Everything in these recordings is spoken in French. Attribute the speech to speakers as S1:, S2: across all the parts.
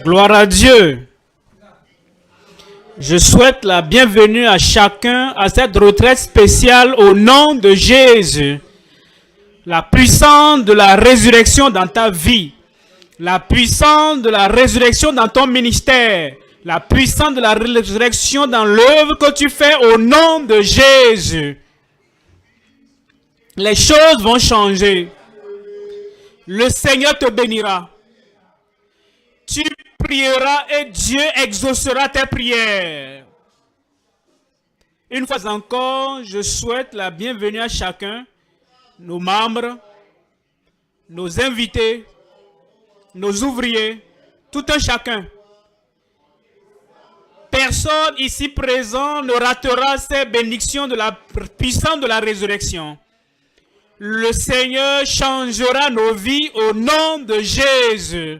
S1: Gloire à Dieu. Je souhaite la bienvenue à chacun à cette retraite spéciale au nom de Jésus. La puissance de la résurrection dans ta vie. La puissance de la résurrection dans ton ministère. La puissance de la résurrection dans l'œuvre que tu fais au nom de Jésus. Les choses vont changer. Le Seigneur te bénira. Tu prieras et Dieu exaucera tes prières. Une fois encore, je souhaite la bienvenue à chacun, nos membres, nos invités, nos ouvriers, tout un chacun. Personne ici présent ne ratera ces bénédictions de la puissance de la résurrection. Le Seigneur changera nos vies au nom de Jésus.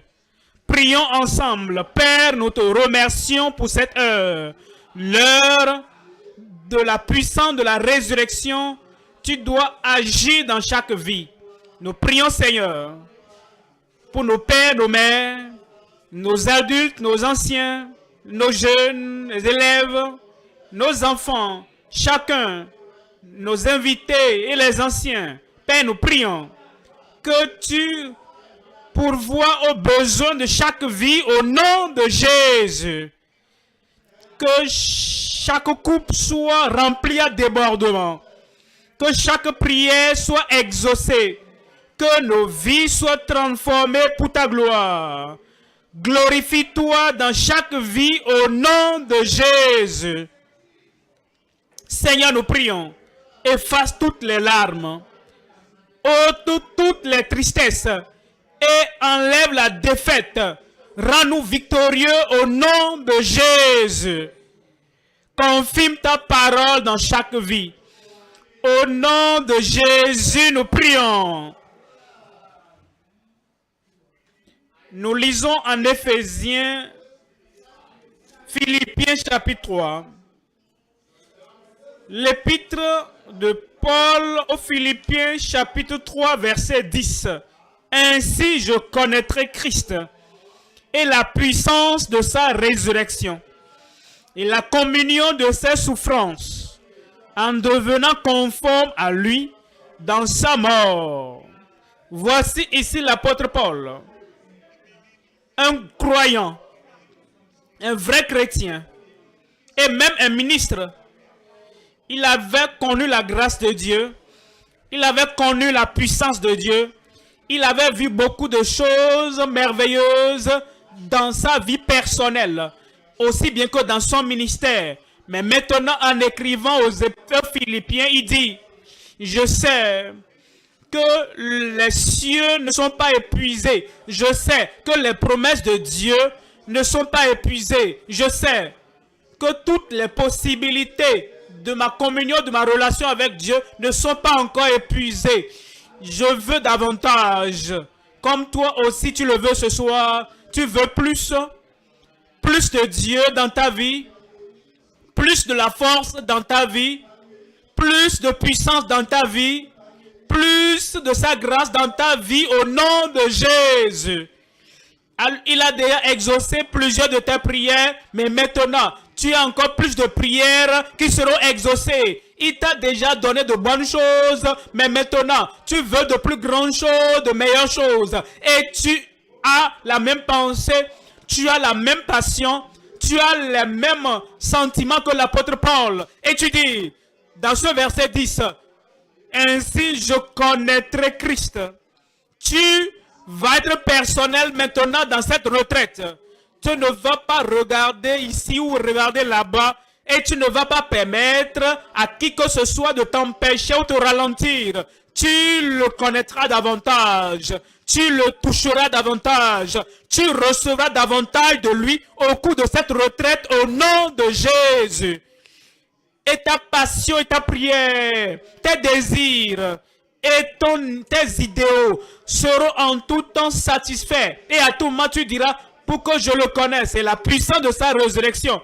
S1: Prions ensemble. Père, nous te remercions pour cette heure. L'heure de la puissance de la résurrection. Tu dois agir dans chaque vie. Nous prions, Seigneur, pour nos pères, nos mères, nos adultes, nos anciens, nos jeunes, les élèves, nos enfants, chacun, nos invités et les anciens. Père, nous prions que tu pourvois aux besoins de chaque vie au nom de Jésus. Que chaque coupe soit remplie à débordement. Que chaque prière soit exaucée. Que nos vies soient transformées pour ta gloire. Glorifie-toi dans chaque vie au nom de Jésus. Seigneur, nous prions. Efface toutes les larmes. Toutes les tristesses. Et enlève la défaite. Rends-nous victorieux au nom de Jésus. Confirme ta parole dans chaque vie. Au nom de Jésus, nous prions. Nous lisons en Éphésiens, Philippiens chapitre 3. L'épître de Paul aux Philippiens chapitre 3 verset 10. Ainsi je connaîtrai Christ et la puissance de sa résurrection et la communion de ses souffrances en devenant conforme à lui dans sa mort. Voici ici l'apôtre Paul, un croyant, un vrai chrétien et même un ministre. Il avait connu la grâce de Dieu, il avait connu la puissance de Dieu. Il avait vu beaucoup de choses merveilleuses dans sa vie personnelle, aussi bien que dans son ministère. Mais maintenant, en écrivant aux Philippiens, il dit, je sais que les cieux ne sont pas épuisés. Je sais que les promesses de Dieu ne sont pas épuisées. Je sais que toutes les possibilités de ma communion, de ma relation avec Dieu ne sont pas encore épuisées. Je veux davantage, comme toi aussi tu le veux ce soir. Tu veux plus de Dieu dans ta vie, plus de la force dans ta vie, plus de puissance dans ta vie, plus de sa grâce dans ta vie au nom de Jésus. Il a déjà exaucé plusieurs de tes prières, mais maintenant, tu as encore plus de prières qui seront exaucées. Il t'a déjà donné de bonnes choses, mais maintenant, tu veux de plus grandes choses, de meilleures choses. Et tu as la même pensée, tu as la même passion, tu as les mêmes sentiments que l'apôtre Paul. Et tu dis, dans ce verset 10, « Ainsi je connaîtrai Christ ». Tu vas être personnel maintenant dans cette retraite. Tu ne vas pas regarder ici ou regarder là-bas. Et tu ne vas pas permettre à qui que ce soit de t'empêcher ou te ralentir. Tu le connaîtras davantage. Tu le toucheras davantage. Tu recevras davantage de lui au cours de cette retraite au nom de Jésus. Et ta passion et ta prière, tes désirs et tes idéaux seront en tout temps satisfaits. Et à tout moment tu diras, pour que je le connaisse, c'est la puissance de sa résurrection.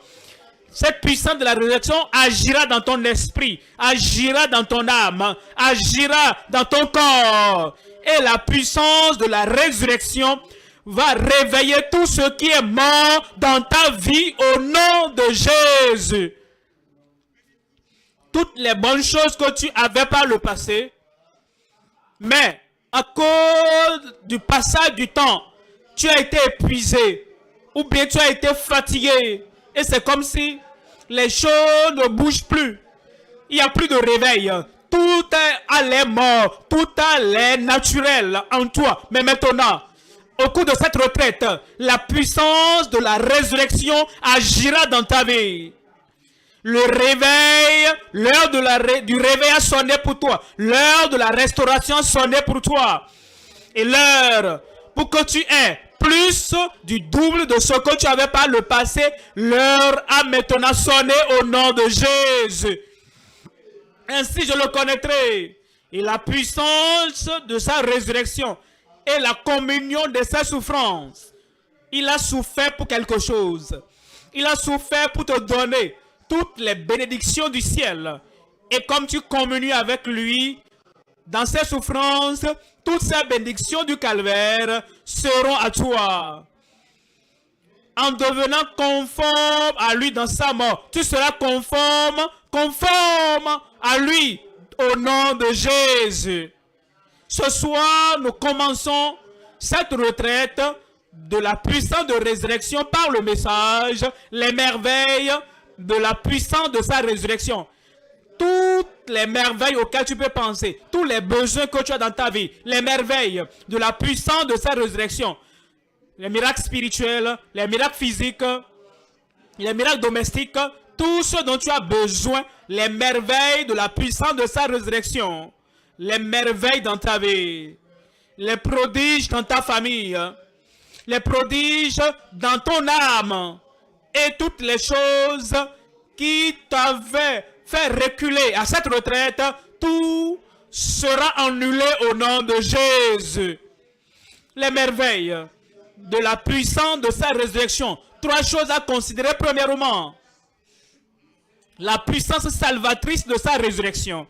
S1: Cette puissance de la résurrection agira dans ton esprit, agira dans ton âme, agira dans ton corps. Et la puissance de la résurrection va réveiller tout ce qui est mort dans ta vie au nom de Jésus. Toutes les bonnes choses que tu avais par le passé, mais à cause du passage du temps, tu as été épuisé ou bien tu as été fatigué et c'est comme si les choses ne bougent plus. Il n'y a plus de réveil. Tout allait mort, tout allait naturel en toi. Mais maintenant, au cours de cette retraite, la puissance de la résurrection agira dans ta vie. Le réveil, l'heure du réveil a sonné pour toi. L'heure de la restauration a sonné pour toi. Et l'heure pour que tu aies plus du double de ce que tu avais par le passé, l'heure a maintenant sonné au nom de Jésus. Ainsi je le connaîtrai. Et la puissance de sa résurrection et la communion de sa souffrance. Il a souffert pour quelque chose. Il a souffert pour te donner toutes les bénédictions du ciel. Et comme tu communies avec lui dans ses souffrances, toutes ces bénédictions du calvaire seront à toi. En devenant conforme à lui dans sa mort, tu seras conforme à lui au nom de Jésus. Ce soir, nous commençons cette retraite de la puissance de résurrection par le message, les merveilles de la puissance de sa résurrection. Toutes les merveilles auxquelles tu peux penser, tous les besoins que tu as dans ta vie, les merveilles de la puissance de sa résurrection, les miracles spirituels, les miracles physiques, les miracles domestiques, tout ce dont tu as besoin, les merveilles de la puissance de sa résurrection, les merveilles dans ta vie, les prodiges dans ta famille, les prodiges dans ton âme, et toutes les choses qui t'avaient fait reculer à cette retraite, tout sera annulé au nom de Jésus. Les merveilles de la puissance de sa résurrection. Trois choses à considérer. Premièrement, la puissance salvatrice de sa résurrection.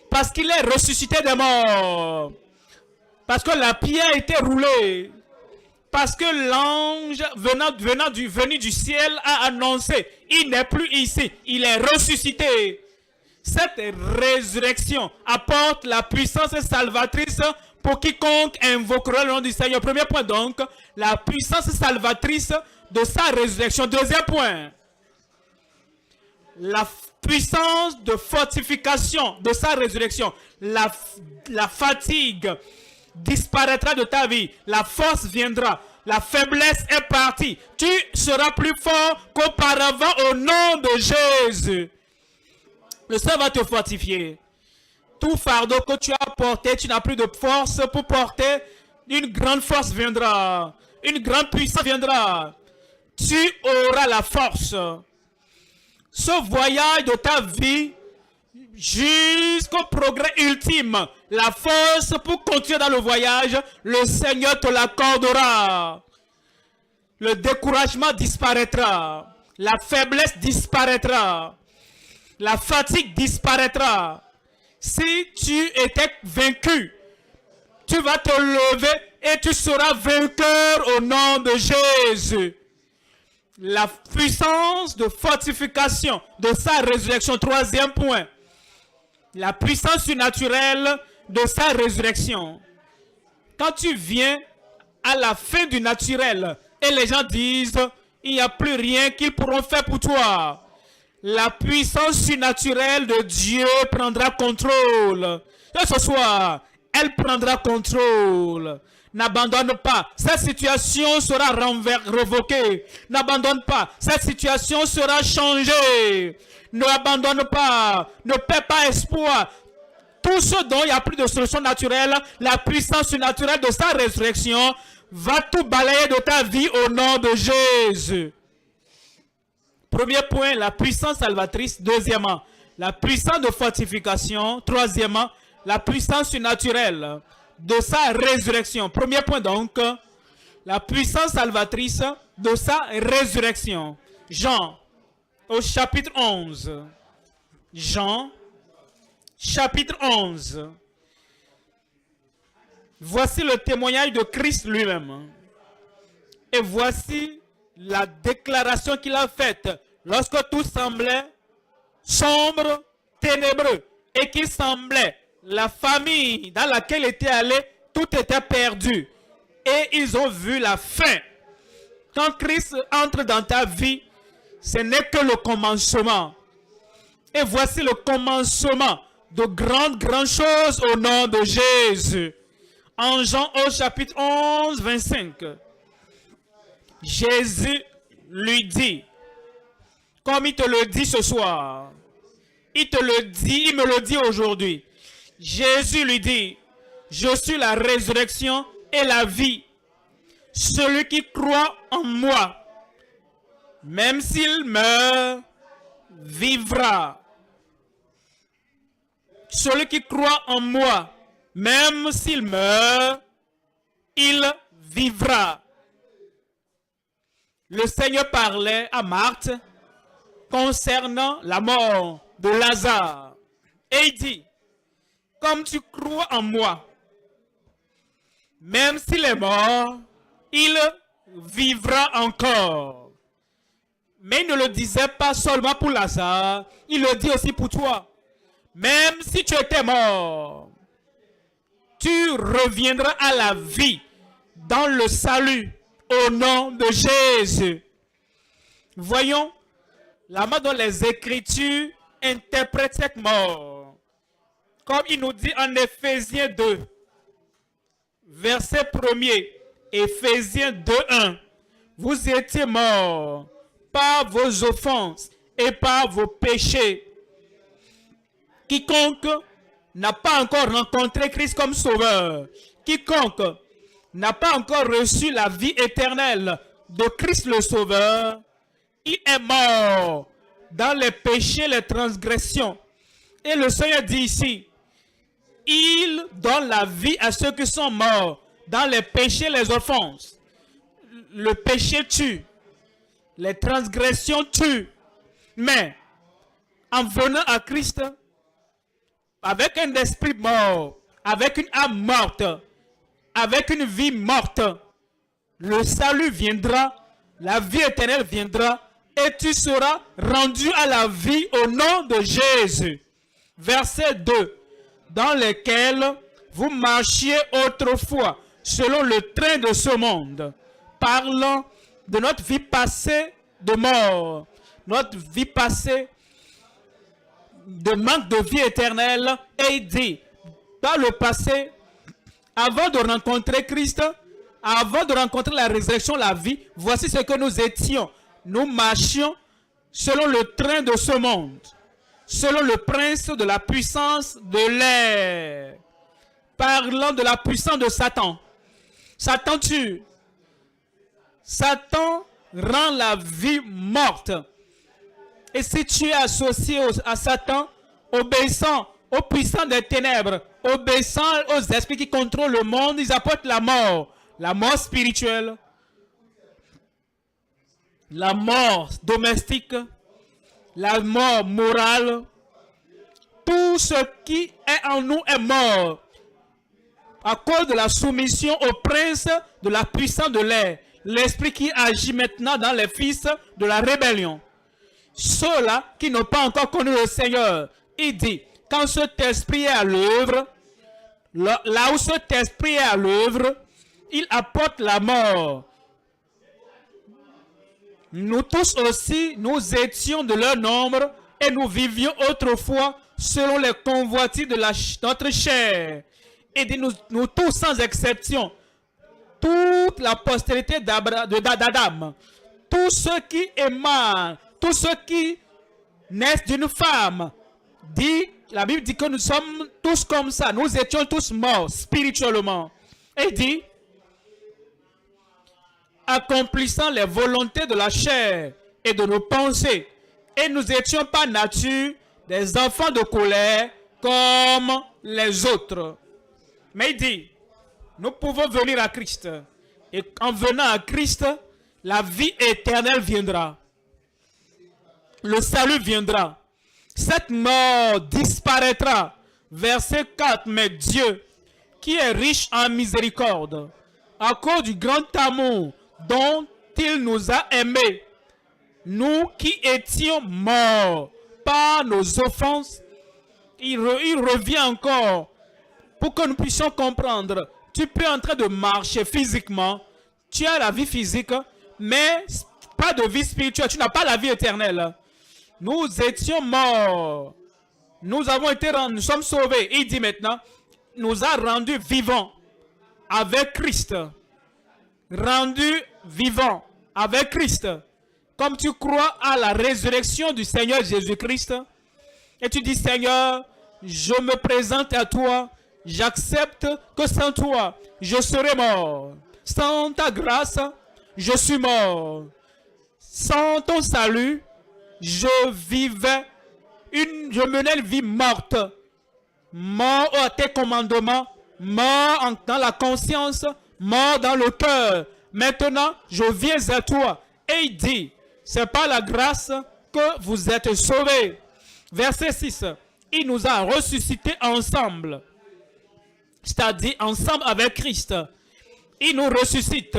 S1: Parce qu'il est ressuscité des morts. Parce que la pierre a été roulée. Parce que l'ange venu du ciel a annoncé, il n'est plus ici, il est ressuscité. Cette résurrection apporte la puissance salvatrice pour quiconque invoquera le nom du Seigneur. Premier point donc, la puissance salvatrice de sa résurrection. Deuxième point, la puissance de fortification de sa résurrection. La fatigue disparaîtra de ta vie, la force viendra, la faiblesse est partie, tu seras plus fort qu'auparavant au nom de Jésus. Le Seigneur va te fortifier. Tout fardeau que tu as porté, tu n'as plus de force pour porter, une grande force viendra, une grande puissance viendra. Tu auras la force. Ce voyage de ta vie jusqu'au progrès ultime, la force pour continuer dans le voyage, le Seigneur te l'accordera. Le découragement disparaîtra, la faiblesse disparaîtra, la fatigue disparaîtra. Si tu étais vaincu, tu vas te lever et tu seras vainqueur au nom de Jésus. La puissance de fortification de sa résurrection. Troisième point. La puissance surnaturelle de sa résurrection. Quand tu viens à la fin du naturel et les gens disent il n'y a plus rien qu'ils pourront faire pour toi, la puissance surnaturelle de Dieu prendra contrôle. Et ce soir, elle prendra contrôle. N'abandonne pas. Cette situation sera révoquée. N'abandonne pas. Cette situation sera changée. N'abandonne pas. Ne perds pas espoir. Tout ce dont il n'y a plus de solution naturelle, la puissance surnaturelle de sa résurrection va tout balayer de ta vie au nom de Jésus. Premier point, la puissance salvatrice. Deuxièmement, la puissance de fortification. Troisièmement, la puissance surnaturelle de sa résurrection. Premier point donc, la puissance salvatrice de sa résurrection. Jean, au chapitre 11. Jean, chapitre 11. Voici le témoignage de Christ lui-même. Et voici la déclaration qu'il a faite lorsque tout semblait sombre, ténébreux, et qu'il semblait la famille dans laquelle il était allé, tout était perdu. Et ils ont vu la fin. Quand Christ entre dans ta vie, ce n'est que le commencement. Et voici le commencement de grandes choses au nom de Jésus. En Jean au chapitre 11, 25, Jésus lui dit, comme il te le dit ce soir, il te le dit, il me le dit aujourd'hui. Jésus lui dit, je suis la résurrection et la vie. Celui qui croit en moi, même s'il meurt, vivra. Celui qui croit en moi, même s'il meurt, il vivra. Le Seigneur parlait à Marthe concernant la mort de Lazare. Et il dit, comme tu crois en moi, même s'il est mort, il vivra encore. Mais il ne le disait pas seulement pour Lazare, il le dit aussi pour toi. Même si tu étais mort, tu reviendras à la vie dans le salut au nom de Jésus. Voyons la manière dont les Écritures interprètent cette mort. Comme il nous dit en Éphésiens 2, verset 1er, Éphésiens 2, 1. Vous étiez morts par vos offenses et par vos péchés. Quiconque n'a pas encore rencontré Christ comme sauveur, quiconque n'a pas encore reçu la vie éternelle de Christ le sauveur, il est mort dans les péchés, les transgressions. Et le Seigneur dit ici, il donne la vie à ceux qui sont morts dans les péchés, les offenses. Le péché tue, les transgressions tuent. Mais en venant à Christ, avec un esprit mort, avec une âme morte, avec une vie morte, le salut viendra, la vie éternelle viendra, et tu seras rendu à la vie au nom de Jésus. Verset 2, dans lequel vous marchiez autrefois, selon le train de ce monde, parlant de notre vie passée de mort, notre vie passée de manque de vie éternelle, et il dit, dans le passé, avant de rencontrer Christ, avant de rencontrer la résurrection, la vie, voici ce que nous étions. Nous marchions selon le train de ce monde, selon le prince de la puissance de l'air, parlant de la puissance de Satan. Satan tue. Satan rend la vie morte. Et si tu es associé à Satan, obéissant aux puissants des ténèbres, obéissant aux esprits qui contrôlent le monde, ils apportent la mort spirituelle, la mort domestique, la mort morale. Tout ce qui est en nous est mort à cause de la soumission au prince de la puissance de l'air, l'esprit qui agit maintenant dans les fils de la rébellion. Ceux-là qui n'ont pas encore connu le Seigneur, il dit, quand cet esprit est à l'œuvre, là où cet esprit est à l'œuvre, il apporte la mort. Nous tous aussi, nous étions de leur nombre et nous vivions autrefois selon les convoitises de notre chair. Et dit, nous tous sans exception, toute la postérité d'Adam, tous ceux qui émanent, tous ceux qui naissent d'une femme, dit, la Bible dit que nous sommes tous comme ça, nous étions tous morts spirituellement. Et dit, accomplissant les volontés de la chair et de nos pensées, et nous étions par nature des enfants de colère comme les autres. Mais il dit, nous pouvons venir à Christ, et en venant à Christ, la vie éternelle viendra. Le salut viendra. Cette mort disparaîtra. Verset 4. Mais Dieu, qui est riche en miséricorde, à cause du grand amour dont il nous a aimés. Nous qui étions morts par nos offenses, il revient encore pour que nous puissions comprendre. Tu peux en train de marcher physiquement, tu as la vie physique, mais pas de vie spirituelle, tu n'as pas la vie éternelle. Nous étions morts, nous avons été rendus, nous sommes sauvés. Il dit maintenant, nous a rendus vivants avec Christ. Rendus vivants avec Christ. Comme tu crois à la résurrection du Seigneur Jésus-Christ, et tu dis, Seigneur, je me présente à toi, j'accepte que sans toi, je serai mort. Sans ta grâce, je suis mort. Sans ton salut, je menais une vie morte. Mort à tes commandements, mort dans la conscience, mort dans le cœur. Maintenant, je viens à toi. Et il dit, c'est par la grâce que vous êtes sauvés. Verset 6. Il nous a ressuscités ensemble. C'est-à-dire ensemble avec Christ. Il nous ressuscite.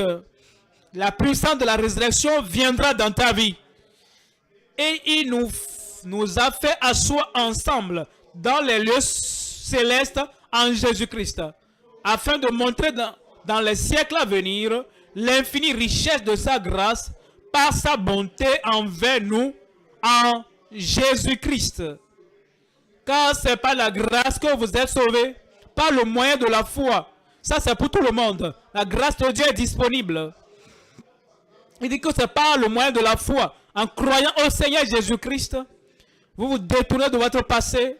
S1: La puissance de la résurrection viendra dans ta vie. Et il nous a fait asseoir ensemble dans les lieux célestes en Jésus-Christ. Afin de montrer dans les siècles à venir l'infinie richesse de sa grâce par sa bonté envers nous en Jésus-Christ. Car c'est par la grâce que vous êtes sauvés, par le moyen de la foi. Ça, c'est pour tout le monde. La grâce de Dieu est disponible. Il dit que c'est par le moyen de la foi, en croyant au Seigneur Jésus-Christ, vous vous détournez de votre passé,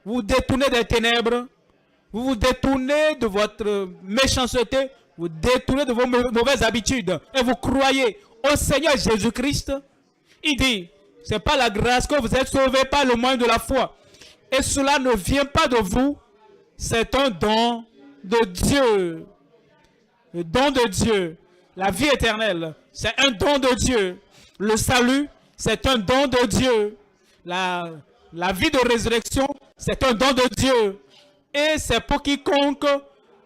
S1: vous vous détournez des ténèbres, vous vous détournez de votre méchanceté, vous détournez de vos mauvaises habitudes et vous croyez au Seigneur Jésus-Christ. Il dit, c'est par la grâce que vous êtes sauvés par le moyen de la foi. Et cela ne vient pas de vous, c'est un don de Dieu. Le don de Dieu. La vie éternelle, c'est un don de Dieu. Le salut, c'est un don de Dieu. La vie de résurrection, c'est un don de Dieu. Et c'est pour quiconque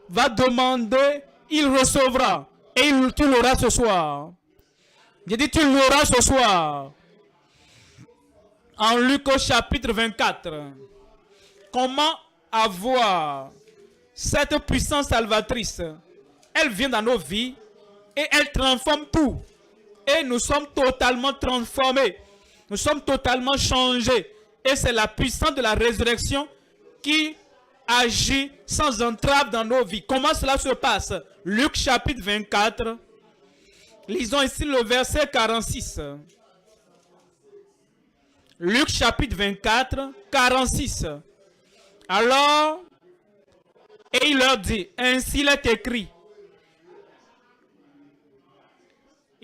S1: va demander, il recevra. Et tu l'auras ce soir. J'ai dit, tu l'auras ce soir. En Luc au chapitre 24. Comment avoir cette puissance salvatrice? Elle vient dans nos vies et elle transforme tout. Et nous sommes totalement transformés. Nous sommes totalement changés. Et c'est la puissance de la résurrection qui agit sans entrave dans nos vies. Comment cela se passe? Luc chapitre 24. Lisons ici le verset 46. Luc chapitre 24, 46. Alors, et il leur dit, ainsi il est écrit.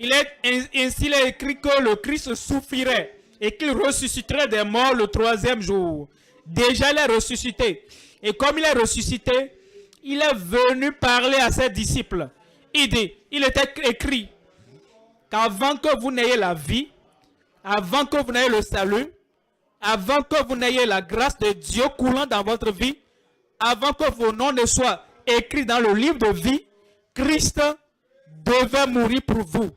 S1: Ainsi il est écrit que le Christ souffrirait et qu'il ressusciterait des morts le troisième jour. Déjà il est ressuscité. Et comme il est ressuscité, il est venu parler à ses disciples. Il dit, il était écrit qu'avant que vous n'ayez la vie, avant que vous n'ayez le salut, avant que vous n'ayez la grâce de Dieu coulant dans votre vie, avant que vos noms ne soient écrits dans le livre de vie, Christ devait mourir pour vous.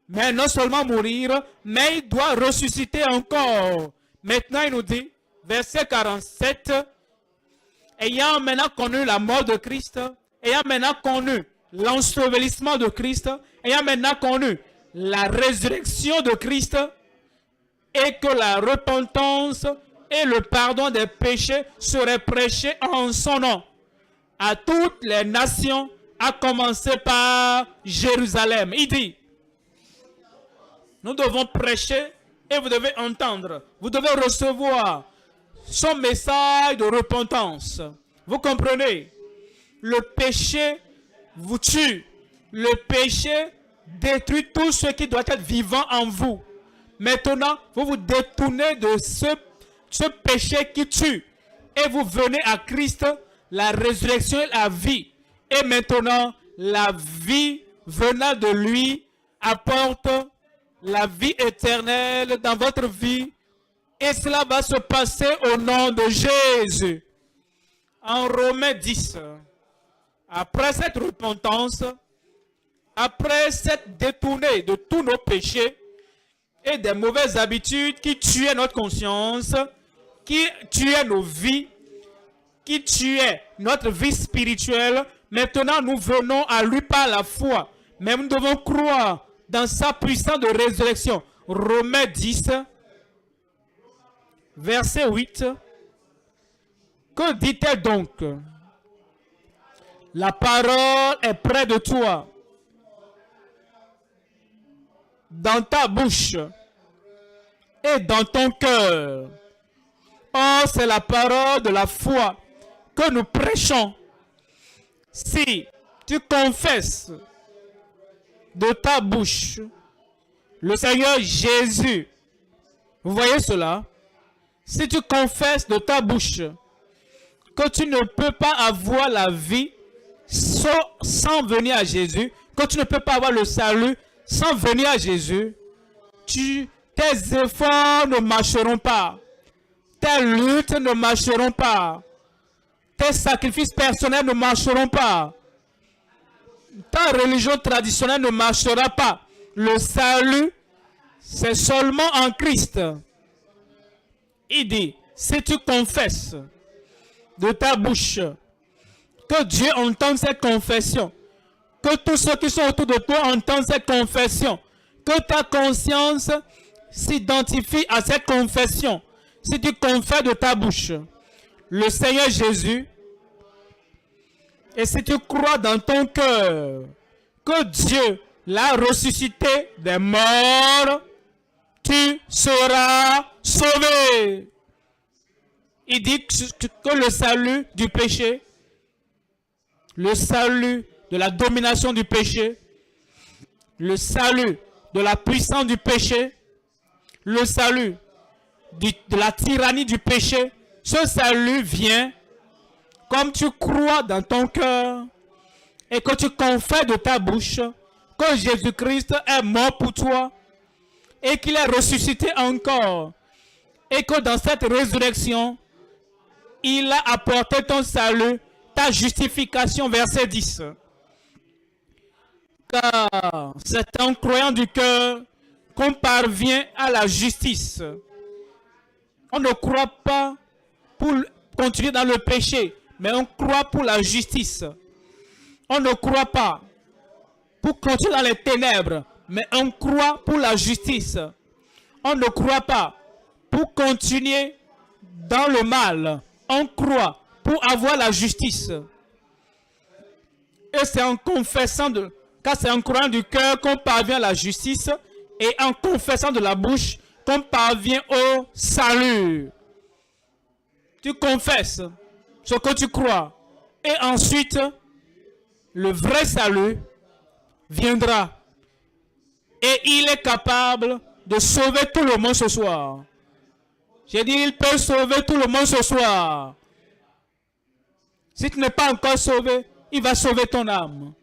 S1: Mais non seulement mourir, mais il doit ressusciter encore. Maintenant, il nous dit, verset 47, ayant maintenant connu la mort de Christ, ayant maintenant connu l'ensevelissement de Christ, ayant maintenant connu la résurrection de Christ, et que la repentance et le pardon des péchés seraient prêchés en son nom à toutes les nations, à commencer par Jérusalem. Il dit, nous devons prêcher et vous devez entendre, vous devez recevoir son message de repentance. Vous comprenez? Le péché vous tue. Le péché détruit tout ce qui doit être vivant en vous. Maintenant, vous vous détournez de ce péché qui tue. Et vous venez à Christ, la résurrection et la vie. Et maintenant, la vie venant de lui apporte la vie éternelle dans votre vie. Et cela va se passer au nom de Jésus. En Romains 10, après cette repentance, après s'être détourné de tous nos péchés et des mauvaises habitudes qui tuaient notre conscience, qui tuaient nos vies, qui tuaient notre vie spirituelle, maintenant nous venons à lui par la foi. Mais nous devons croire dans sa puissance de résurrection. Romains 10, verset 8. Que dit-elle donc? La parole est près de toi, dans ta bouche et dans ton cœur. Or, c'est la parole de la foi que nous prêchons. Si tu confesses de ta bouche le Seigneur Jésus, vous voyez cela? Si tu confesses de ta bouche que tu ne peux pas avoir la vie sans venir à Jésus, que tu ne peux pas avoir le salut sans venir à Jésus, tes efforts ne marcheront pas. Tes luttes ne marcheront pas. Tes sacrifices personnels ne marcheront pas. Ta religion traditionnelle ne marchera pas. Le salut, c'est seulement en Christ. Il dit, si tu confesses de ta bouche que Dieu entende cette confession, que tous ceux qui sont autour de toi entendent cette confession, que ta conscience s'identifie à cette confession. Si tu confesses de ta bouche le Seigneur Jésus, et si tu crois dans ton cœur que Dieu l'a ressuscité des morts, tu seras sauvé. Il dit que le salut du péché, le salut de la domination du péché, le salut de la puissance du péché, le salut de la tyrannie du péché, ce salut vient comme tu crois dans ton cœur et que tu confesses de ta bouche que Jésus-Christ est mort pour toi et qu'il est ressuscité encore et que dans cette résurrection, il a apporté ton salut, ta justification, verset 10. Car c'est en croyant du cœur qu'on parvient à la justice. On ne croit pas pour continuer dans le péché, mais on croit pour la justice. On ne croit pas pour continuer dans les ténèbres, mais on croit pour la justice. On ne croit pas pour continuer dans le mal. On croit pour avoir la justice. Et c'est en confessant, car c'est en croyant du cœur qu'on parvient à la justice, et en confessant de la bouche qu'on parvient au salut. Tu confesses ce que tu crois. Et ensuite, le vrai salut viendra. Et il est capable de sauver tout le monde ce soir. J'ai dit, il peut sauver tout le monde ce soir. Si tu n'es pas encore sauvé, il va sauver ton âme.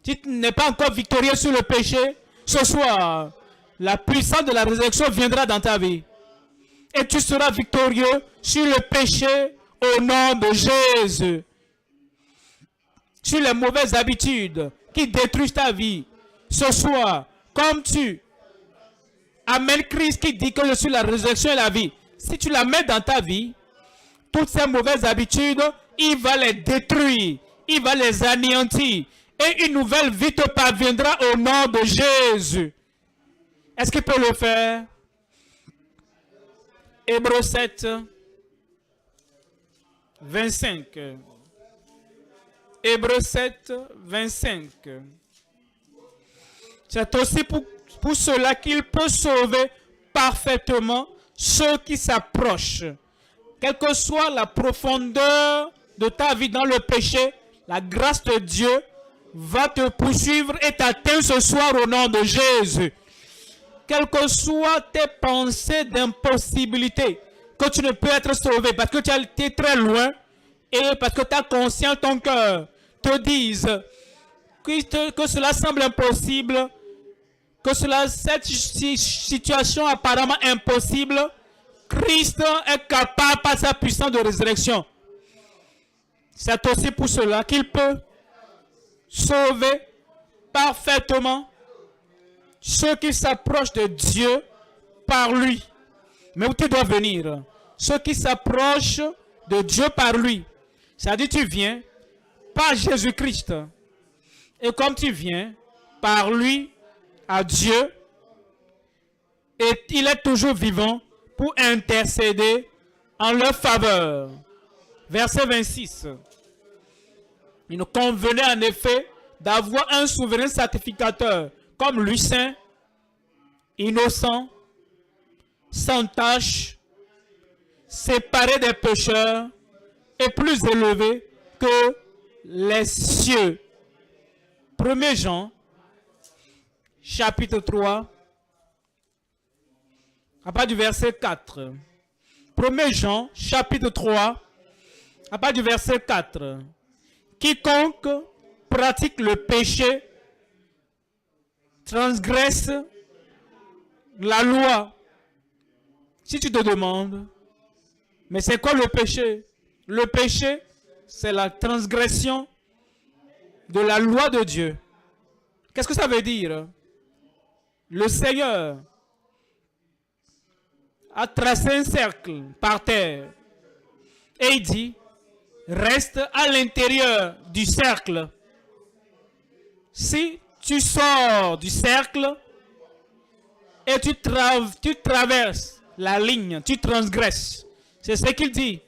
S1: Si tu n'es pas encore victorieux sur le péché, ce soir, la puissance de la résurrection viendra dans ta vie. Et tu seras victorieux sur le péché au nom de Jésus. Sur les mauvaises habitudes qui détruisent ta vie. Ce soir, comme tu amènes Christ qui dit que je suis la résurrection et la vie. Si tu la mets dans ta vie, toutes ces mauvaises habitudes, il va les détruire. Il va les anéantir. Et une nouvelle vie te parviendra au nom de Jésus. Est-ce qu'il peut le faire? Hébreux 7, 25. Hébreux 7, 25. C'est aussi pour cela qu'il peut sauver parfaitement ceux qui s'approchent. Quelle que soit la profondeur de ta vie dans le péché, la grâce de Dieu va te poursuivre et t'atteindre ce soir au nom de Jésus. Quelles que soient tes pensées d'impossibilité, que tu ne peux être sauvé parce que tu as été très loin et parce que ta conscience, ton cœur te disent que cela semble impossible, que cette situation apparemment impossible, Christ est capable par sa puissance de résurrection. C'est aussi pour cela qu'il peut sauver parfaitement ceux qui s'approchent de Dieu par lui. Mais où tu dois venir? Ceux qui s'approchent de Dieu par lui. C'est-à-dire tu viens par Jésus-Christ. Et comme tu viens par lui à Dieu, et il est toujours vivant pour intercéder en leur faveur. Verset 26. Il nous convenait en effet d'avoir un souverain sacrificateur comme lui, saint, innocent, sans tache, séparé des pécheurs et plus élevé que les cieux. 1 Jean, chapitre 3, à partir du verset 4. 1 Jean, chapitre 3, à partir du verset 4. Quiconque pratique le péché transgresse la loi. Si tu te demandes, mais c'est quoi le péché? Le péché, c'est la transgression de la loi de Dieu. Qu'est-ce que ça veut dire? Le Seigneur a tracé un cercle par terre et il dit, reste à l'intérieur du cercle. Si tu sors du cercle et tu traverses la ligne, tu transgresses. C'est ce qu'il dit.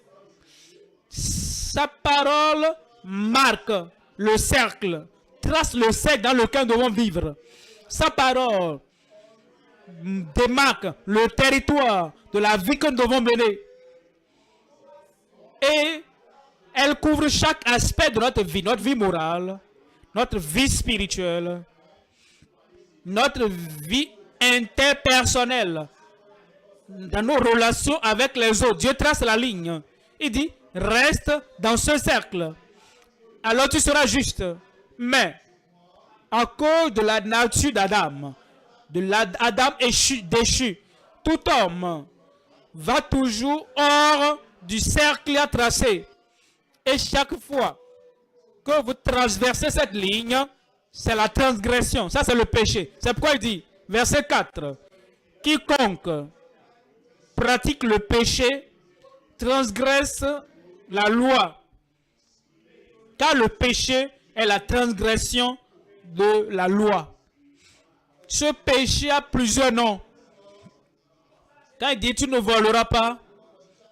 S1: Sa parole marque le cercle, trace le cercle dans lequel nous devons vivre. Sa parole démarque le territoire de la vie que nous devons mener. Et elle couvre chaque aspect de notre vie morale, notre vie spirituelle, notre vie interpersonnelle, dans nos relations avec les autres. Dieu trace la ligne. Il dit, reste dans ce cercle. Alors tu seras juste. Mais, à cause de la nature d'Adam, de l'Adam déchu, tout homme va toujours hors du cercle à tracer. Et chaque fois que vous traversez cette ligne, c'est la transgression. Ça, c'est le péché. C'est pourquoi il dit, verset 4, quiconque pratique le péché transgresse la loi. Car le péché est la transgression de la loi. Ce péché a plusieurs noms. Quand il dit tu ne voleras pas,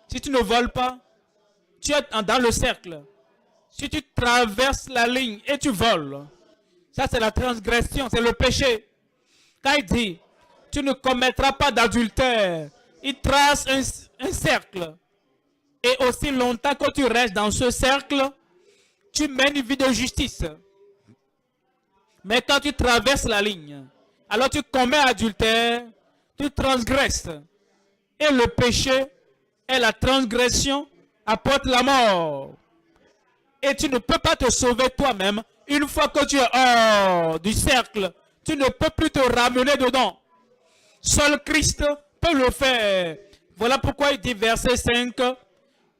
S1: si tu ne voles pas, tu es dans le cercle. Si tu traverses la ligne et tu voles, ça c'est la transgression, c'est le péché. Quand il dit tu ne commettras pas d'adultère, il trace un cercle. Et aussi longtemps que tu restes dans ce cercle, tu mènes une vie de justice. Mais quand tu traverses la ligne, alors tu commets adultère, tu transgresses. Et le péché et la transgression apportent la mort. Et tu ne peux pas te sauver toi-même. Une fois que tu es hors du cercle, tu ne peux plus te ramener dedans. Seul Christ peut le faire. Voilà pourquoi il dit verset 5.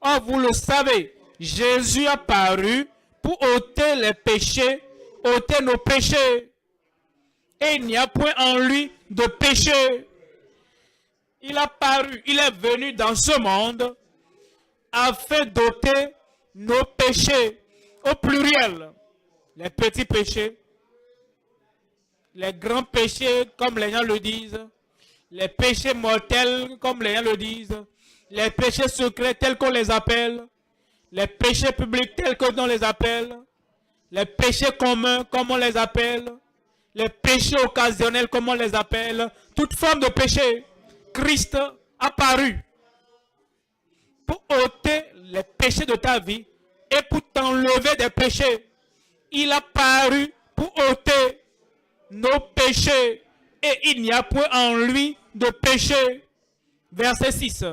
S1: Oh, vous le savez, Jésus a paru pour ôter les péchés, ôter nos péchés. Et il n'y a point en lui de péché. Il a paru, il est venu dans ce monde afin d'ôter nos péchés au pluriel. Les petits péchés, les grands péchés comme les gens le disent, les péchés mortels comme les gens le disent, les péchés secrets tels qu'on les appelle, les péchés publics tels qu'on les appelle, les péchés communs comme on les appelle, les péchés occasionnels comme on les appelle, toute forme de péché. Christ a paru pour ôter les péchés de ta vie et pour t'enlever des péchés. Il a paru pour ôter nos péchés et il n'y a point en lui de péché. Verset 6.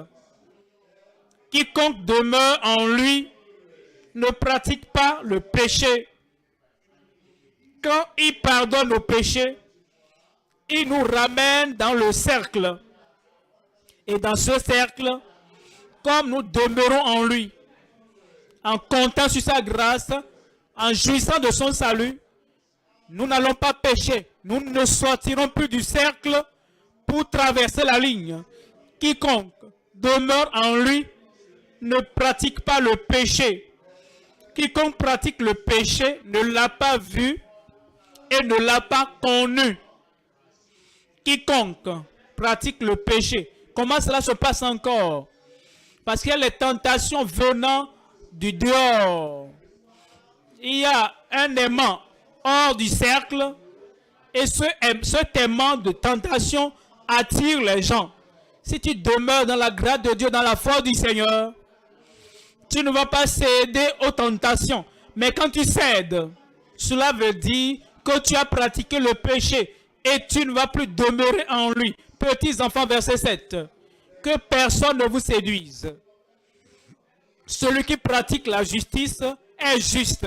S1: Quiconque demeure en lui ne pratique pas le péché. Quand il pardonne nos péchés, il nous ramène dans le cercle. Et dans ce cercle, comme nous demeurons en lui, en comptant sur sa grâce, en jouissant de son salut, Nous n'allons pas pécher. Nous ne sortirons plus du cercle pour traverser la ligne. Quiconque demeure en lui ne pratique pas le péché. Quiconque pratique le péché ne l'a pas vu et ne l'a pas connu. Quiconque pratique le péché. Comment cela se passe encore? Parce qu'il y a les tentations venant du dehors. Il y a un aimant hors du cercle et cet aimant de tentation attire les gens. Si tu demeures dans la grâce de Dieu, dans la foi du Seigneur, tu ne vas pas céder aux tentations. Mais quand tu cèdes, cela veut dire que tu as pratiqué le péché et tu ne vas plus demeurer en lui. Petits enfants, verset 7. Que personne ne vous séduise. Celui qui pratique la justice est juste,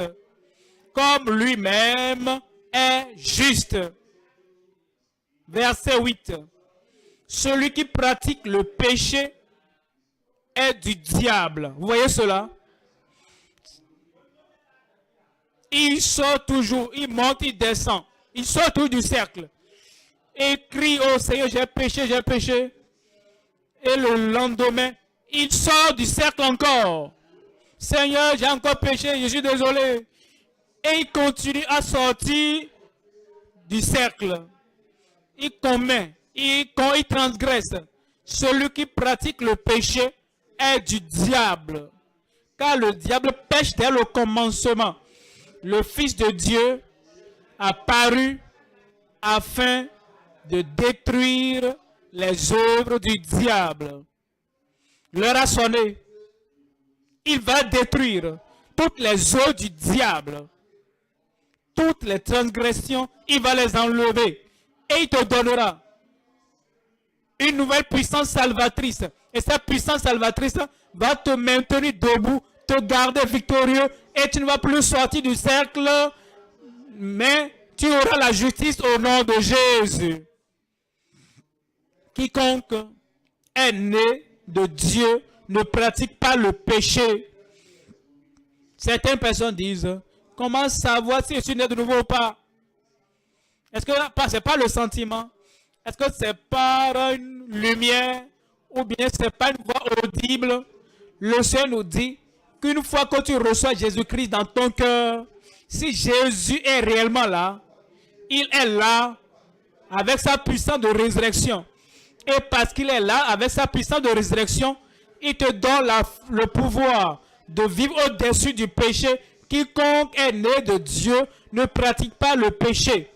S1: comme lui-même est juste. Verset 8. Celui qui pratique le péché est du diable. Vous voyez cela? Il sort toujours, il monte, il descend. Il sort toujours du cercle. Et crie, oh Seigneur, j'ai péché, j'ai péché. Et le lendemain, il sort du cercle encore. Seigneur, j'ai encore péché, je suis désolé. Et il continue à sortir du cercle. Il commet, il transgresse. Celui qui pratique le péché est du diable. Car le diable pêche dès le commencement. Le Fils de Dieu a paru afin de détruire les œuvres du diable. L'heure a sonné. Il va détruire toutes les œuvres du diable. Toutes les transgressions, il va les enlever. Et il te donnera une nouvelle puissance salvatrice. Et cette puissance salvatrice va te maintenir debout, te garder victorieux. Et tu ne vas plus sortir du cercle, mais tu auras la justice au nom de Jésus. Quiconque est né de Dieu ne pratique pas le péché. Certaines personnes disent, comment savoir si je suis né de nouveau ou pas? Est-ce que ce n'est pas le sentiment? Est-ce que c'est par une lumière ou bien ce n'est pas une voix audible? Le Seigneur nous dit qu'une fois que tu reçois Jésus-Christ dans ton cœur, si Jésus est réellement là, il est là avec sa puissance de résurrection. Et parce qu'il est là avec sa puissance de résurrection, il te donne le pouvoir de vivre au-dessus du péché. Quiconque est né de Dieu ne pratique pas le péché,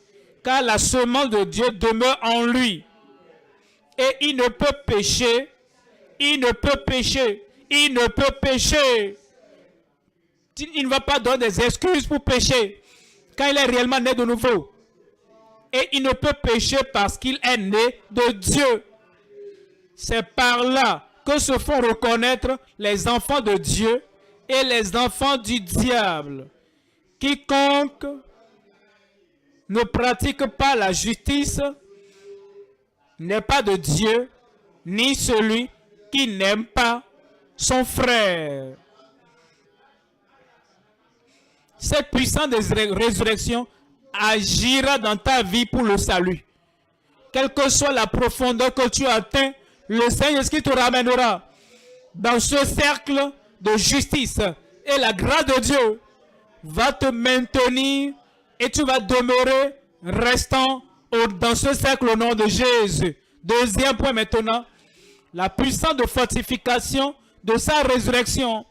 S1: car la semence de Dieu demeure en lui. Et il ne peut pécher, il ne peut pécher, il ne peut pécher. Il ne va pas donner des excuses pour pécher, car il est réellement né de nouveau. Et il ne peut pécher parce qu'il est né de Dieu. C'est par là que se font reconnaître les enfants de Dieu et les enfants du diable. Quiconque ne pratique pas la justice n'est pas de Dieu, ni celui qui n'aime pas son frère. Cette puissance de résurrection agira dans ta vie pour le salut. Quelle que soit la profondeur que tu atteins, le Seigneur qui te ramènera dans ce cercle de justice. Et la grâce de Dieu va te maintenir et tu vas demeurer restant dans ce cercle au nom de Jésus. Deuxième point maintenant, la puissance de fortification de sa résurrection.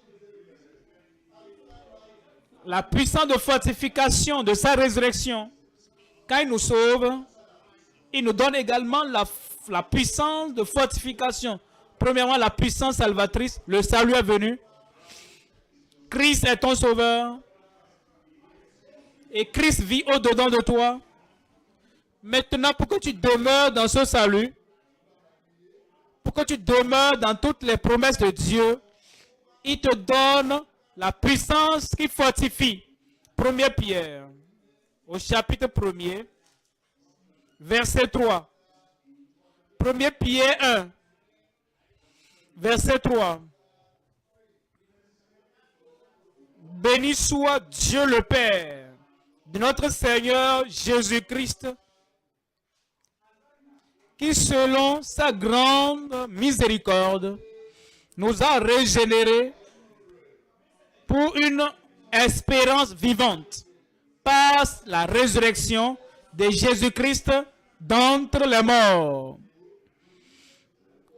S1: La puissance de fortification de sa résurrection. Quand il nous sauve, il nous donne également la puissance de fortification. Premièrement, la puissance salvatrice. Le salut est venu. Christ est ton sauveur. Et Christ vit au-dedans de toi. Maintenant, pour que tu demeures dans ce salut, pour que tu demeures dans toutes les promesses de Dieu, il te donne la puissance qui fortifie. 1 Pierre, au chapitre 1er, verset 3. 1 Pierre 1, verset 3. Béni soit Dieu le Père de notre Seigneur Jésus-Christ, qui selon sa grande miséricorde nous a régénérés pour une espérance vivante par la résurrection de Jésus-Christ d'entre les morts.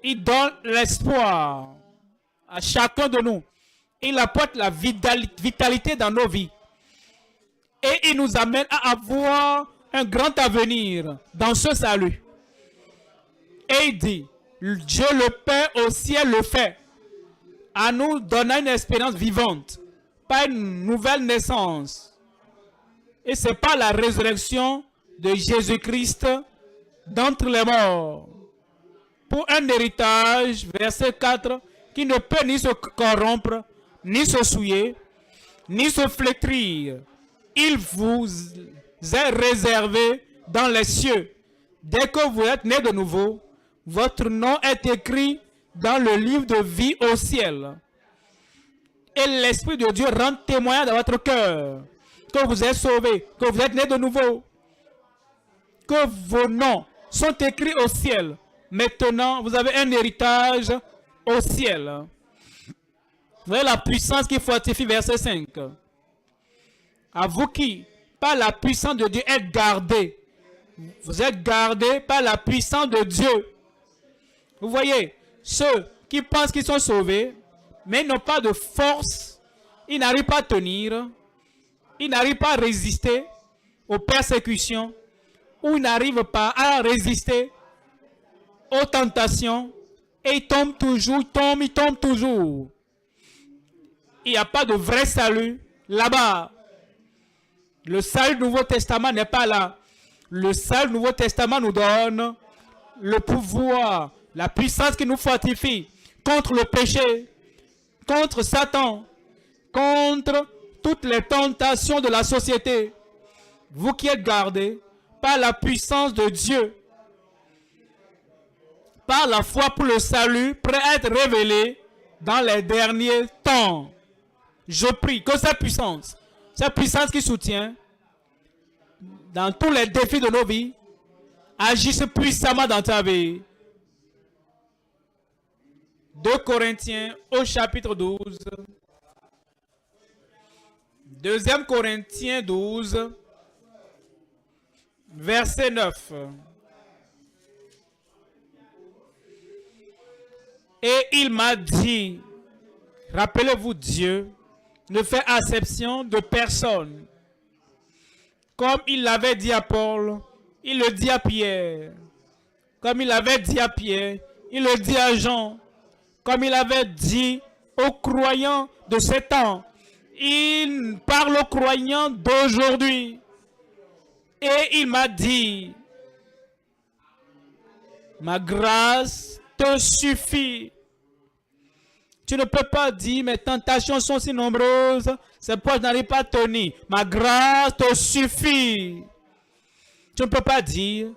S1: Il donne l'espoir à chacun de nous. Il apporte la vitalité dans nos vies. Et il nous amène à avoir un grand avenir dans ce salut. Et il dit, Dieu le Père au ciel le fait, à nous donner une espérance vivante, pas une nouvelle naissance. Et c'est pas la résurrection de Jésus-Christ d'entre les morts. Pour un héritage, verset 4, qui ne peut ni se corrompre, ni se souiller, ni se flétrir. Il vous est réservé dans les cieux. Dès que vous êtes né de nouveau, votre nom est écrit dans le livre de vie au ciel. Et l'Esprit de Dieu rend témoin dans votre cœur que vous êtes sauvés, que vous êtes nés de nouveau, que vos noms sont écrits au ciel. Maintenant, vous avez un héritage au ciel. Vous voyez la puissance qui fortifie, verset 5. À vous qui, par la puissance de Dieu, êtes gardés. Vous êtes gardés par la puissance de Dieu. Vous voyez, ceux qui pensent qu'ils sont sauvés, mais ils n'ont pas de force, ils n'arrivent pas à tenir, ils n'arrivent pas à résister aux persécutions, ou ils n'arrivent pas à résister aux tentations, et ils tombent toujours, ils tombent toujours. Il n'y a pas de vrai salut là-bas. Le salut du Nouveau Testament n'est pas là. Le salut du Nouveau Testament nous donne le pouvoir, la puissance qui nous fortifie contre le péché, contre Satan, contre toutes les tentations de la société. Vous qui êtes gardés par la puissance de Dieu, par la foi pour le salut, prêt à être révélé dans les derniers temps. Je prie que cette puissance qui soutient dans tous les défis de nos vies, agisse puissamment dans ta vie. 2 Corinthiens au chapitre 12. 2 Corinthiens 12, verset 9. Et il m'a dit, rappelez-vous, Dieu ne fait acception de personne. Comme il l'avait dit à Paul, il le dit à Pierre. Comme il l'avait dit à Pierre, il le dit à Jean. Comme il avait dit aux croyants de ce temps, il parle aux croyants d'aujourd'hui. Et il m'a dit, ma grâce te suffit. Tu ne peux pas dire, mes tentations sont si nombreuses, c'est pourquoi je n'arrive pas à tenir. Ma grâce te suffit. Tu ne peux pas dire,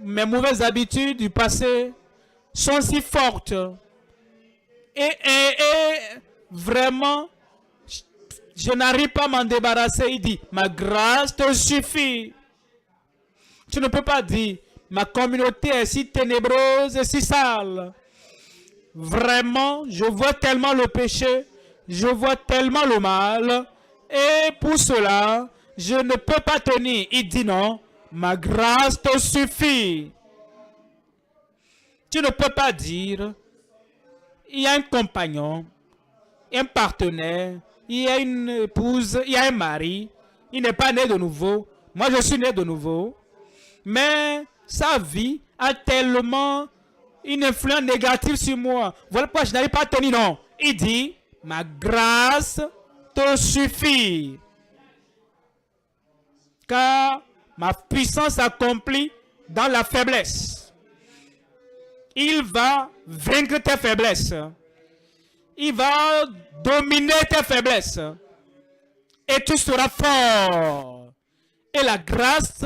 S1: mes mauvaises habitudes du passé sont si fortes. Et vraiment, je n'arrive pas à m'en débarrasser. Il dit, ma grâce te suffit. Tu ne peux pas dire, ma communauté est si ténébreuse et si sale. Vraiment, je vois tellement le péché, je vois tellement le mal, et pour cela, je ne peux pas tenir. Il dit non, ma grâce te suffit. Tu ne peux pas dire, il y a un compagnon, un partenaire, il y a une épouse, il y a un mari, il n'est pas né de nouveau, moi je suis né de nouveau, mais sa vie a tellement une influence négative sur moi. Voilà pourquoi je n'arrive pas à tenir. Non. Il dit, ma grâce te suffit. Car ma puissance s'accomplit dans la faiblesse. Il va vaincre tes faiblesses. Il va dominer tes faiblesses. Et tu seras fort. Et la grâce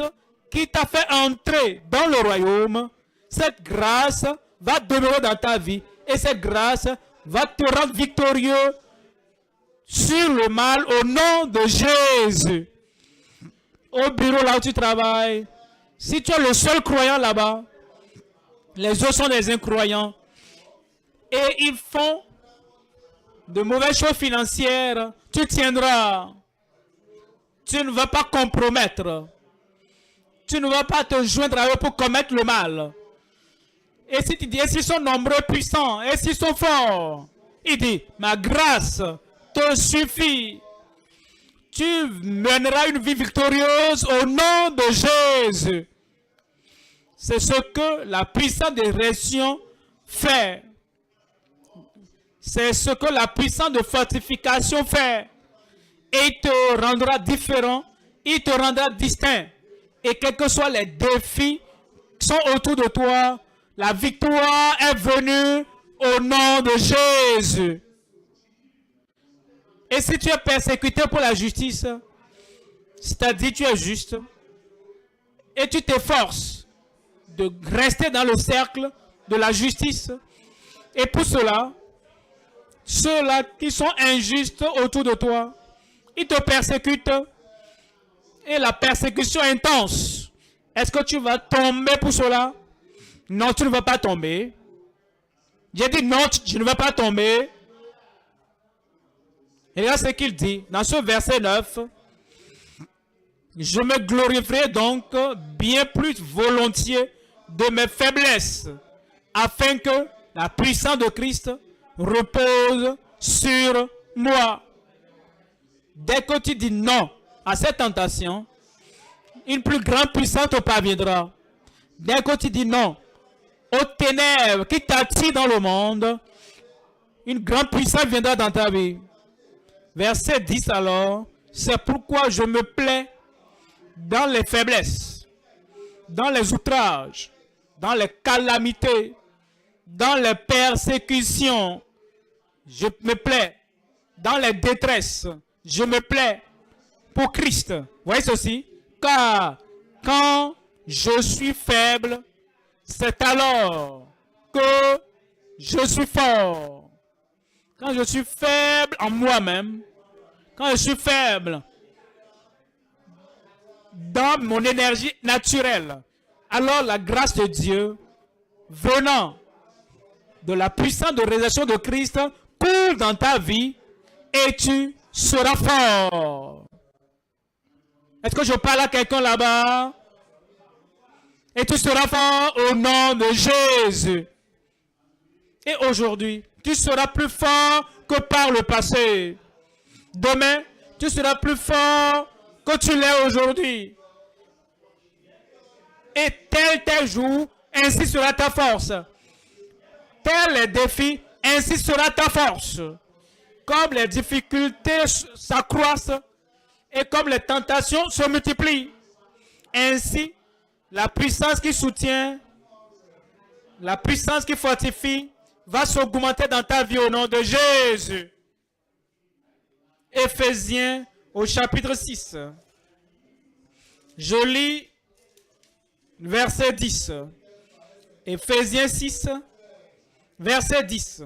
S1: qui t'a fait entrer dans le royaume, cette grâce va demeurer dans ta vie. Et cette grâce va te rendre victorieux sur le mal au nom de Jésus. au bureau là où tu travailles, si tu es le seul croyant là-bas, les autres sont des incroyants et ils font de mauvaises choses financières, tu tiendras. Tu ne vas pas compromettre. Tu ne vas pas te joindre à eux pour commettre le mal. Et si tu dis, et s'ils sont nombreux, puissants, et s'ils sont forts, il dit, ma grâce te suffit. Tu mèneras une vie victorieuse au nom de Jésus. C'est ce que la puissance de résurrection fait. C'est ce que la puissance de fortification fait. Et il te rendra différent, il te rendra distinct. Et quels que soient les défis qui sont autour de toi, la victoire est venue au nom de Jésus. Et si tu es persécuté pour la justice, c'est-à-dire tu es juste, et tu t'efforces de rester dans le cercle de la justice, et pour cela, ceux-là qui sont injustes autour de toi, ils te persécutent, et la persécution est intense. Est-ce que tu vas tomber pour cela? Non, tu ne vas pas tomber. J'ai dit non, tu ne vas pas tomber. Et regarde ce qu'il dit dans ce verset 9. Je me glorifierai donc bien plus volontiers de mes faiblesses, afin que la puissance de Christ repose sur moi. Dès que tu dis non à cette tentation, une plus grande puissance te parviendra. Dès que tu dis non aux ténèbres qui t'attirent dans le monde, une grande puissance viendra dans ta vie. Verset 10 alors, c'est pourquoi je me plais dans les faiblesses, dans les outrages, dans les calamités, dans les persécutions. Je me plais dans les détresses. Je me plais pour Christ. Voyez ceci. Car quand je suis faible, c'est alors que je suis fort. Quand je suis faible en moi-même, quand je suis faible dans mon énergie naturelle, alors la grâce de Dieu venant de la puissance de réalisation de Christ coule dans ta vie et tu seras fort. Est-ce que je parle à quelqu'un là-bas? Et tu seras fort au nom de Jésus. Et aujourd'hui, tu seras plus fort que par le passé. Demain, tu seras plus fort que tu l'es aujourd'hui. Et tel jour, ainsi sera ta force. Tel les défis, ainsi sera ta force. Comme les difficultés s'accroissent et comme les tentations se multiplient, ainsi la puissance qui soutient, la puissance qui fortifie, va s'augmenter dans ta vie au nom de Jésus. Éphésiens au chapitre 6. Je lis verset 10. Éphésiens 6, verset 10.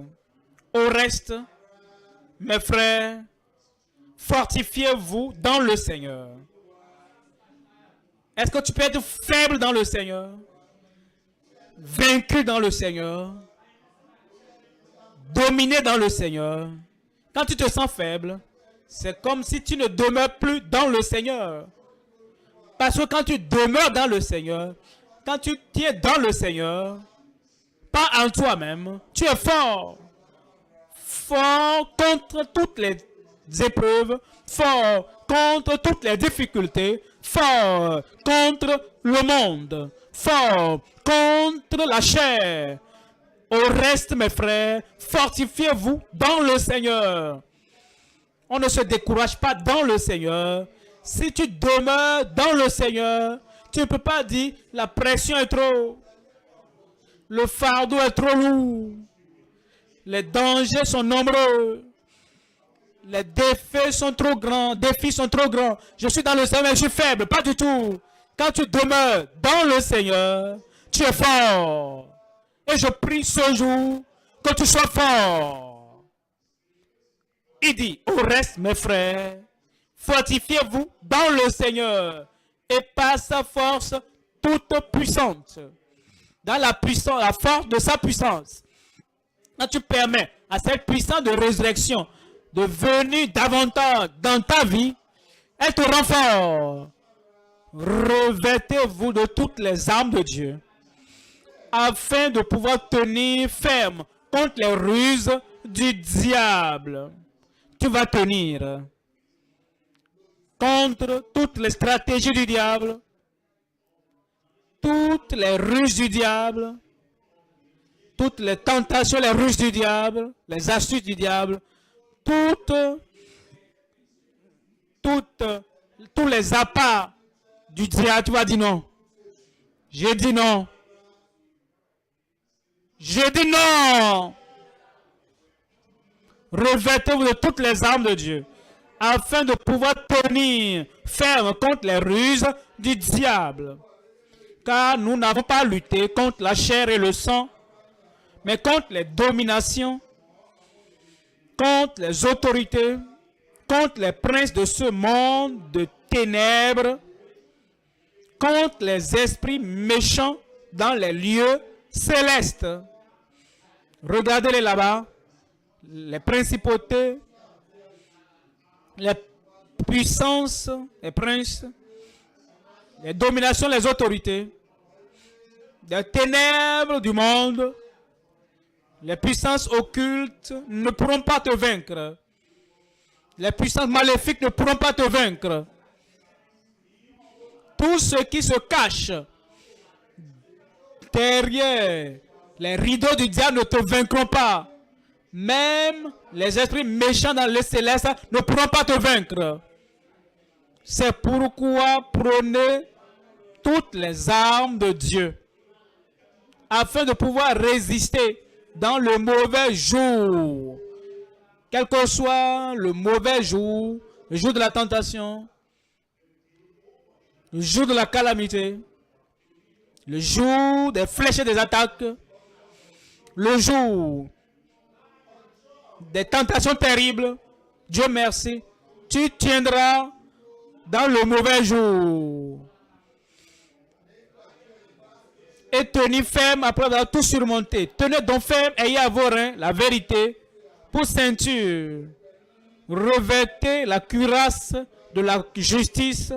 S1: Au reste, mes frères, fortifiez-vous dans le Seigneur. Est-ce que tu peux être faible dans le Seigneur? Vaincu dans le Seigneur? Dominé dans le Seigneur? Quand tu te sens faible, c'est comme si tu ne demeures plus dans le Seigneur. Parce que quand tu demeures dans le Seigneur, quand tu es dans le Seigneur, pas en toi-même, tu es fort. Fort contre toutes les épreuves, fort contre toutes les difficultés, fort contre le monde, fort contre la chair. Au reste, mes frères, fortifiez-vous dans le Seigneur. On ne se décourage pas dans le Seigneur. Si tu demeures dans le Seigneur, tu ne peux pas dire la pression est trop, le fardeau est trop lourd, les dangers sont nombreux, les défis sont trop grands, je suis dans le Seigneur mais je suis faible. Pas du tout. Quand tu demeures dans le Seigneur, tu es fort. Et je prie ce jour que tu sois fort. Il dit, au reste mes frères, fortifiez-vous dans le Seigneur et par sa force toute puissante. Dans la puissance, la force de sa puissance. Quand tu permets à cette puissance de résurrection de venir davantage dans ta vie, elle te rend fort. Revêtez-vous de toutes les armes de Dieu afin de pouvoir tenir ferme contre les ruses du diable. Tu vas tenir contre toutes les stratégies du diable, toutes les ruses du diable, toutes les tentations, les ruses du diable, les astuces du diable, tous les appâts du diable. Tu vas dire non. J'ai dit non. J'ai dit non. Revêtez-vous de toutes les armes de Dieu afin de pouvoir tenir ferme contre les ruses du diable. Car nous n'avons pas lutté contre la chair et le sang, mais contre les dominations, contre les autorités, contre les princes de ce monde de ténèbres, contre les esprits méchants dans les lieux célestes. Regardez-les là-bas, les principautés, les puissances, les princes, les dominations, les autorités, les ténèbres du monde, les puissances occultes ne pourront pas te vaincre. Les puissances maléfiques ne pourront pas te vaincre. Tous ceux qui se cachent derrière les rideaux du diable ne te vaincront pas. Même les esprits méchants dans le céleste ne pourront pas te vaincre. C'est pourquoi prenez toutes les armes de Dieu afin de pouvoir résister dans le mauvais jour. Quel que soit le mauvais jour, le jour de la tentation, le jour de la calamité, le jour des flèches et des attaques, le jour des tentations terribles, Dieu merci, tu tiendras dans le mauvais jour. Et tenez ferme après avoir tout surmonté. Tenez donc ferme, ayez à vos reins la vérité pour ceinture. Revêtez la cuirasse de la justice.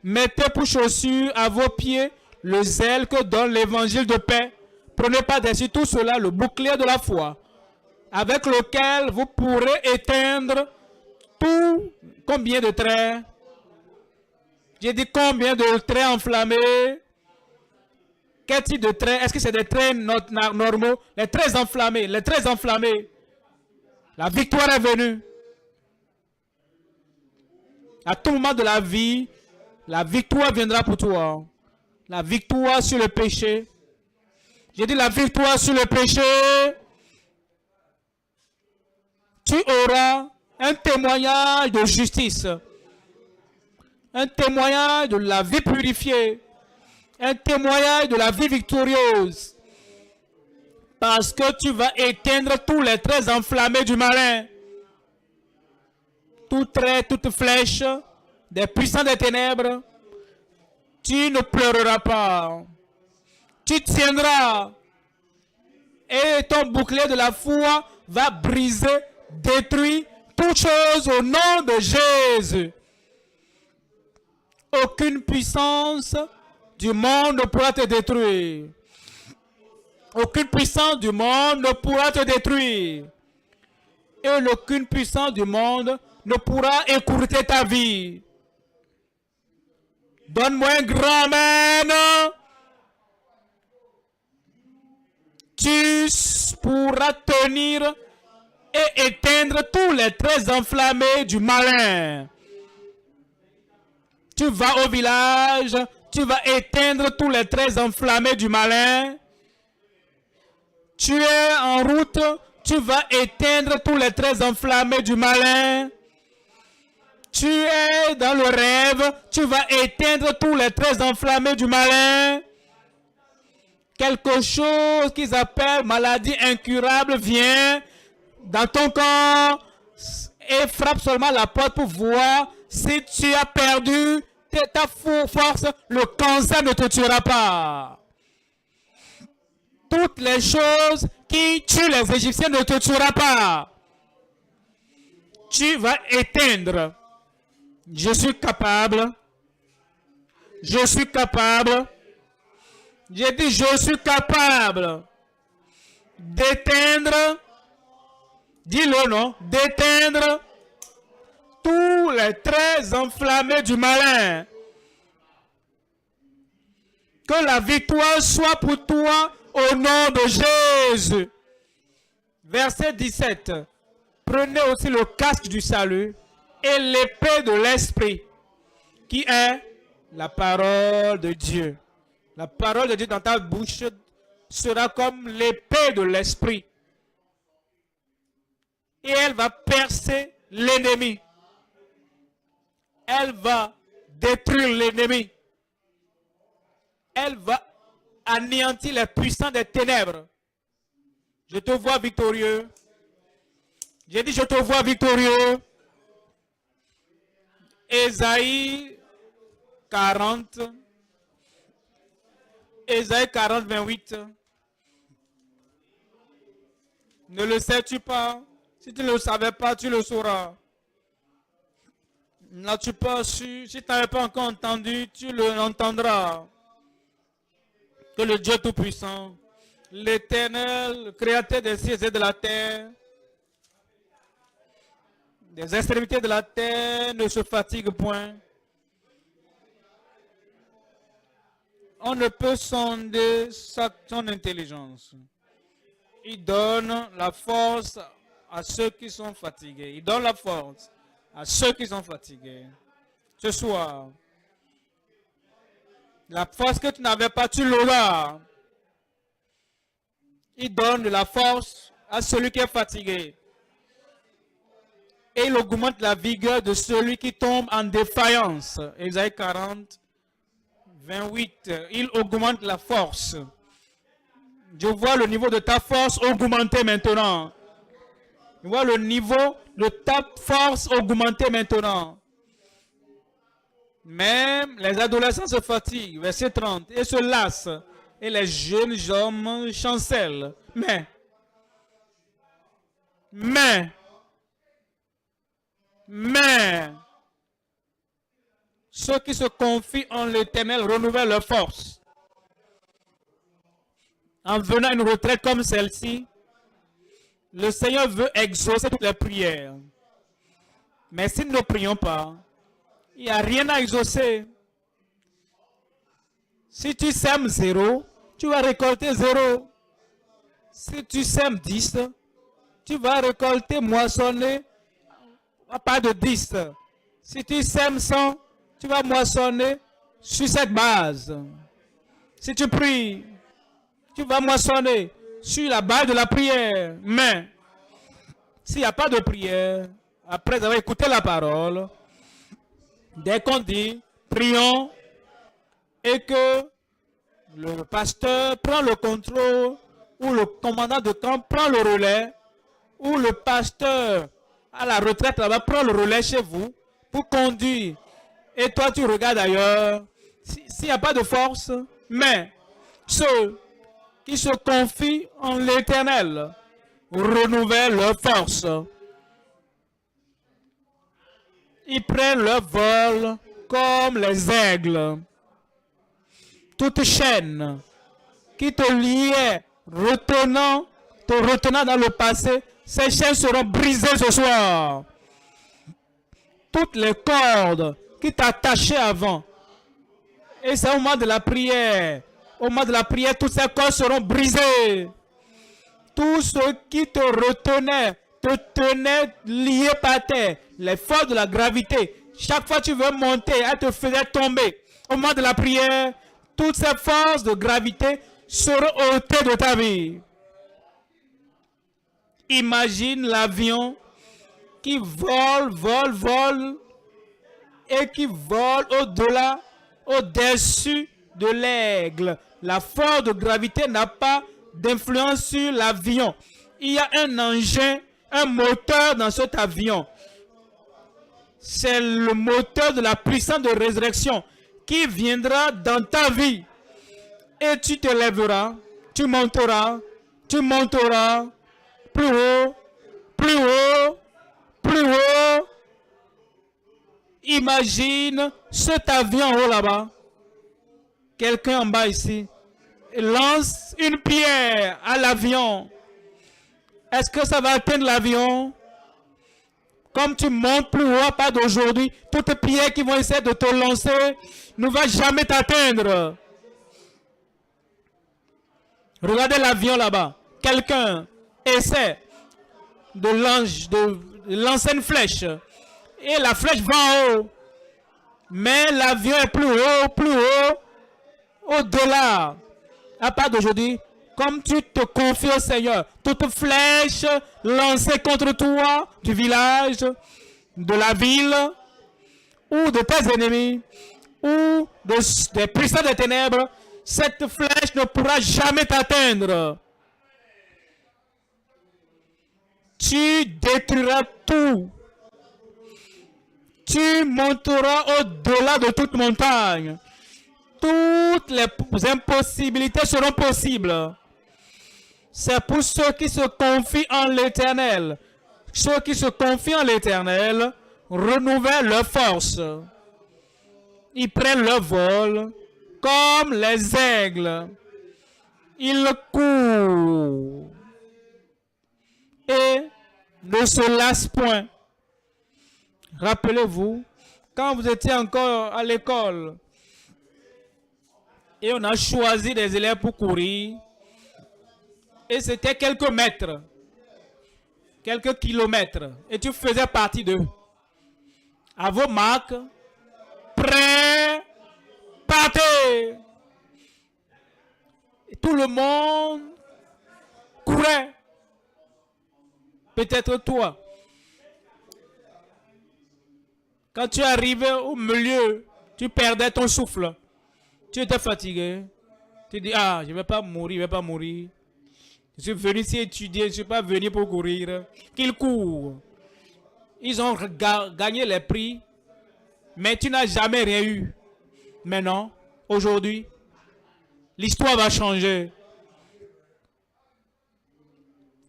S1: Mettez pour chaussure à vos pieds le zèle que donne l'évangile de paix. Prenez par-dessus tout cela le bouclier de la foi, avec lequel vous pourrez éteindre tout. Combien de traits? J'ai dit combien de traits enflammés? Quel type de traits? Est-ce que c'est des traits normaux? Les traits enflammés, les traits enflammés. La victoire est venue. À tout moment de la vie, la victoire viendra pour toi. La victoire sur le péché. J'ai dit la victoire sur le péché. Tu auras un témoignage de justice. Un témoignage de la vie purifiée. Un témoignage de la vie victorieuse. Parce que tu vas éteindre tous les traits enflammés du malin. Tout trait, toute flèche des puissants des ténèbres. Tu ne pleureras pas. Tu tiendras. Et ton bouclier de la foi va briser, détruire toutes choses au nom de Jésus. Aucune puissance du monde ne pourra te détruire. Aucune puissance du monde ne pourra te détruire. Et aucune puissance du monde ne pourra écourter ta vie. Donne-moi un grand amen. Tu pourras tenir et éteindre tous les traits enflammés du malin. Tu vas au village, tu vas éteindre tous les traits enflammés du malin. Tu es en route, tu vas éteindre tous les traits enflammés du malin. Tu es dans le rêve, tu vas éteindre tous les traits enflammés du malin. Quelque chose qu'ils appellent maladie incurable vient dans ton corps et frappe seulement la porte pour voir si tu as perdu ta force, le cancer ne te tuera pas. Toutes les choses qui tuent les Égyptiens ne te tuera pas. Tu vas éteindre. Je suis capable. Je suis capable. J'ai dit, je suis capable d'éteindre, dis-le non, d'éteindre tous les traits enflammés du malin. Que la victoire soit pour toi au nom de Jésus. Verset 17. Prenez aussi le casque du salut et l'épée de l'esprit, qui est la parole de Dieu. La parole de Dieu dans ta bouche sera comme l'épée de l'esprit. Et elle va percer l'ennemi. Elle va détruire l'ennemi. Elle va anéantir les puissants des ténèbres. Je te vois victorieux. J'ai dit, je te vois victorieux. Ésaïe 40. Ésaïe 40, 28. Ne le sais-tu pas? Si tu ne le savais pas, tu le sauras. N'as-tu pas su? Si tu n'avais pas encore entendu, tu l'entendras. Que le Dieu Tout-Puissant, l'Éternel, créateur des cieux et de la terre, des extrémités de la terre, ne se fatigue point. On ne peut sonder son intelligence. Il donne la force à ceux qui sont fatigués. Il donne la force à ceux qui sont fatigués. Ce soir, la force que tu n'avais pas, tu l'auras. Il donne de la force à celui qui est fatigué. Et il augmente la vigueur de celui qui tombe en défaillance. Ésaïe 40, 28. Il augmente la force. Je vois le niveau de ta force augmenter maintenant. Je vois le niveau de ta force augmenter maintenant. Même les adolescents se fatiguent, verset 30, et se lassent, et les jeunes hommes chancellent. Mais, ceux qui se confient en l'Éternel renouvellent leur force. En venant à une retraite comme celle-ci, le Seigneur veut exaucer toutes les prières. Mais si nous ne prions pas, il n'y a rien à exaucer. Si tu sèmes 0, tu vas récolter 0. Si tu sèmes 10, tu vas récolter, moissonner à part de 10. Si tu sèmes 100, tu vas moissonner sur cette base. Si tu pries, tu vas moissonner sur la base de la prière. Mais s'il n'y a pas de prière, après avoir écouté la parole, dès qu'on dit prions et que le pasteur prend le contrôle ou le commandant de camp prend le relais ou le pasteur à la retraite là-bas prend le relais chez vous pour conduire et toi tu regardes ailleurs, s'il n'y a pas de force, mais ceux qui se confient en l'Éternel renouvellent leur force. Ils prennent leur vol comme les aigles. Toute chaîne qui te liait, te retenant dans le passé, ces chaînes seront brisées ce soir. Toutes les cordes qui t'attachaient avant. Et c'est au moment de la prière. Au moment de la prière, toutes ces cordes seront brisées. Tous ceux qui te retenaient, te tenaient liés par terre. Les forces de la gravité. Chaque fois que tu veux monter, elles te faisaient tomber. Au moment de la prière, toutes ces forces de gravité seront ôtées de ta vie. Imagine l'avion qui vole et qui vole au-delà, au-dessus de l'aigle. La force de gravité n'a pas d'influence sur l'avion. Il y a un engin, un moteur dans cet avion. c'est le moteur de la puissance de résurrection qui viendra dans ta vie. Et tu te lèveras, tu monteras plus haut, plus haut, plus haut. Imagine cet avion en haut là-bas. Quelqu'un en bas ici lance une pierre à l'avion. Est-ce que ça va atteindre l'avion? Comme tu montes plus haut à part d'aujourd'hui, toutes les pierres qui vont essayer de te lancer ne vont jamais t'atteindre. Regardez l'avion là-bas. Quelqu'un essaie de lancer une flèche. Et la flèche va en haut. Mais l'avion est plus haut, au-delà. À part d'aujourd'hui, comme tu te confies au Seigneur, toute flèche lancée contre toi, du village, de la ville, ou de tes ennemis, ou des puissants des ténèbres, cette flèche ne pourra jamais t'atteindre. Tu détruiras tout. Tu monteras au-delà de toute montagne. Toutes les impossibilités seront possibles. C'est pour ceux qui se confient en l'Éternel. Ceux qui se confient en l'Éternel renouvellent leur force. Ils prennent leur vol comme les aigles. Ils courent et ne se lassent point. Rappelez-vous, quand vous étiez encore à l'école et on a choisi des élèves pour courir, et c'était quelques mètres, quelques kilomètres, et tu faisais partie d'eux. À vos marques, prêts, partez. Et tout le monde courait. Peut-être toi. Quand tu arrivais au milieu, tu perdais ton souffle. Tu étais fatigué. Tu dis, ah, je ne vais pas mourir, je ne vais pas mourir. Je suis venu ici étudier, je ne suis pas venu pour courir. Qu'ils courent. Ils ont gagné les prix, mais tu n'as jamais rien eu. Maintenant, aujourd'hui, l'histoire va changer.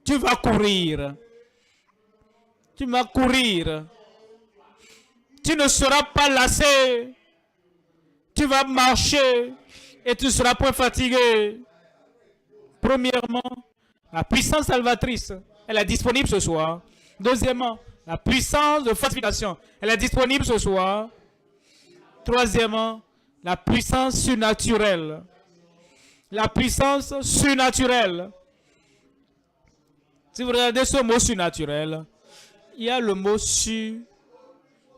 S1: Tu vas courir. Tu vas courir. Tu ne seras pas lassé. Tu vas marcher et tu ne seras pas fatigué. Premièrement, la puissance salvatrice, elle est disponible ce soir. Deuxièmement, la puissance de fortification, elle est disponible ce soir. Troisièmement, la puissance surnaturelle. La puissance surnaturelle. Si vous regardez ce mot surnaturel, il y a le mot sur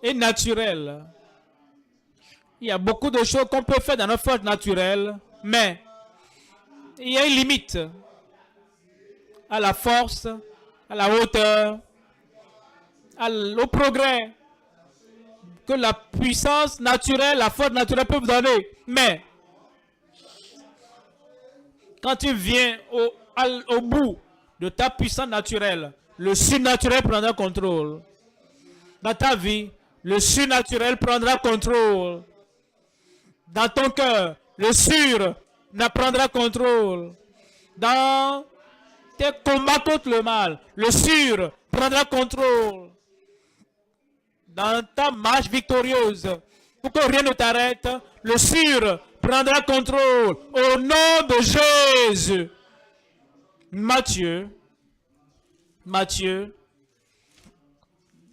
S1: et naturel. Il y a beaucoup de choses qu'on peut faire dans notre force naturelle, mais il y a une limite à la force, à la hauteur, au progrès que la puissance naturelle, la force naturelle peut vous donner. Mais quand tu viens au bout de ta puissance naturelle, le surnaturel prendra contrôle. Dans ta vie, le surnaturel prendra contrôle. Dans ton cœur, le sur prendra contrôle. Dans tes combats contre le mal, le sur prendra contrôle. Dans ta marche victorieuse, pour que rien ne t'arrête, le sur prendra contrôle. Au nom de Jésus. Matthieu,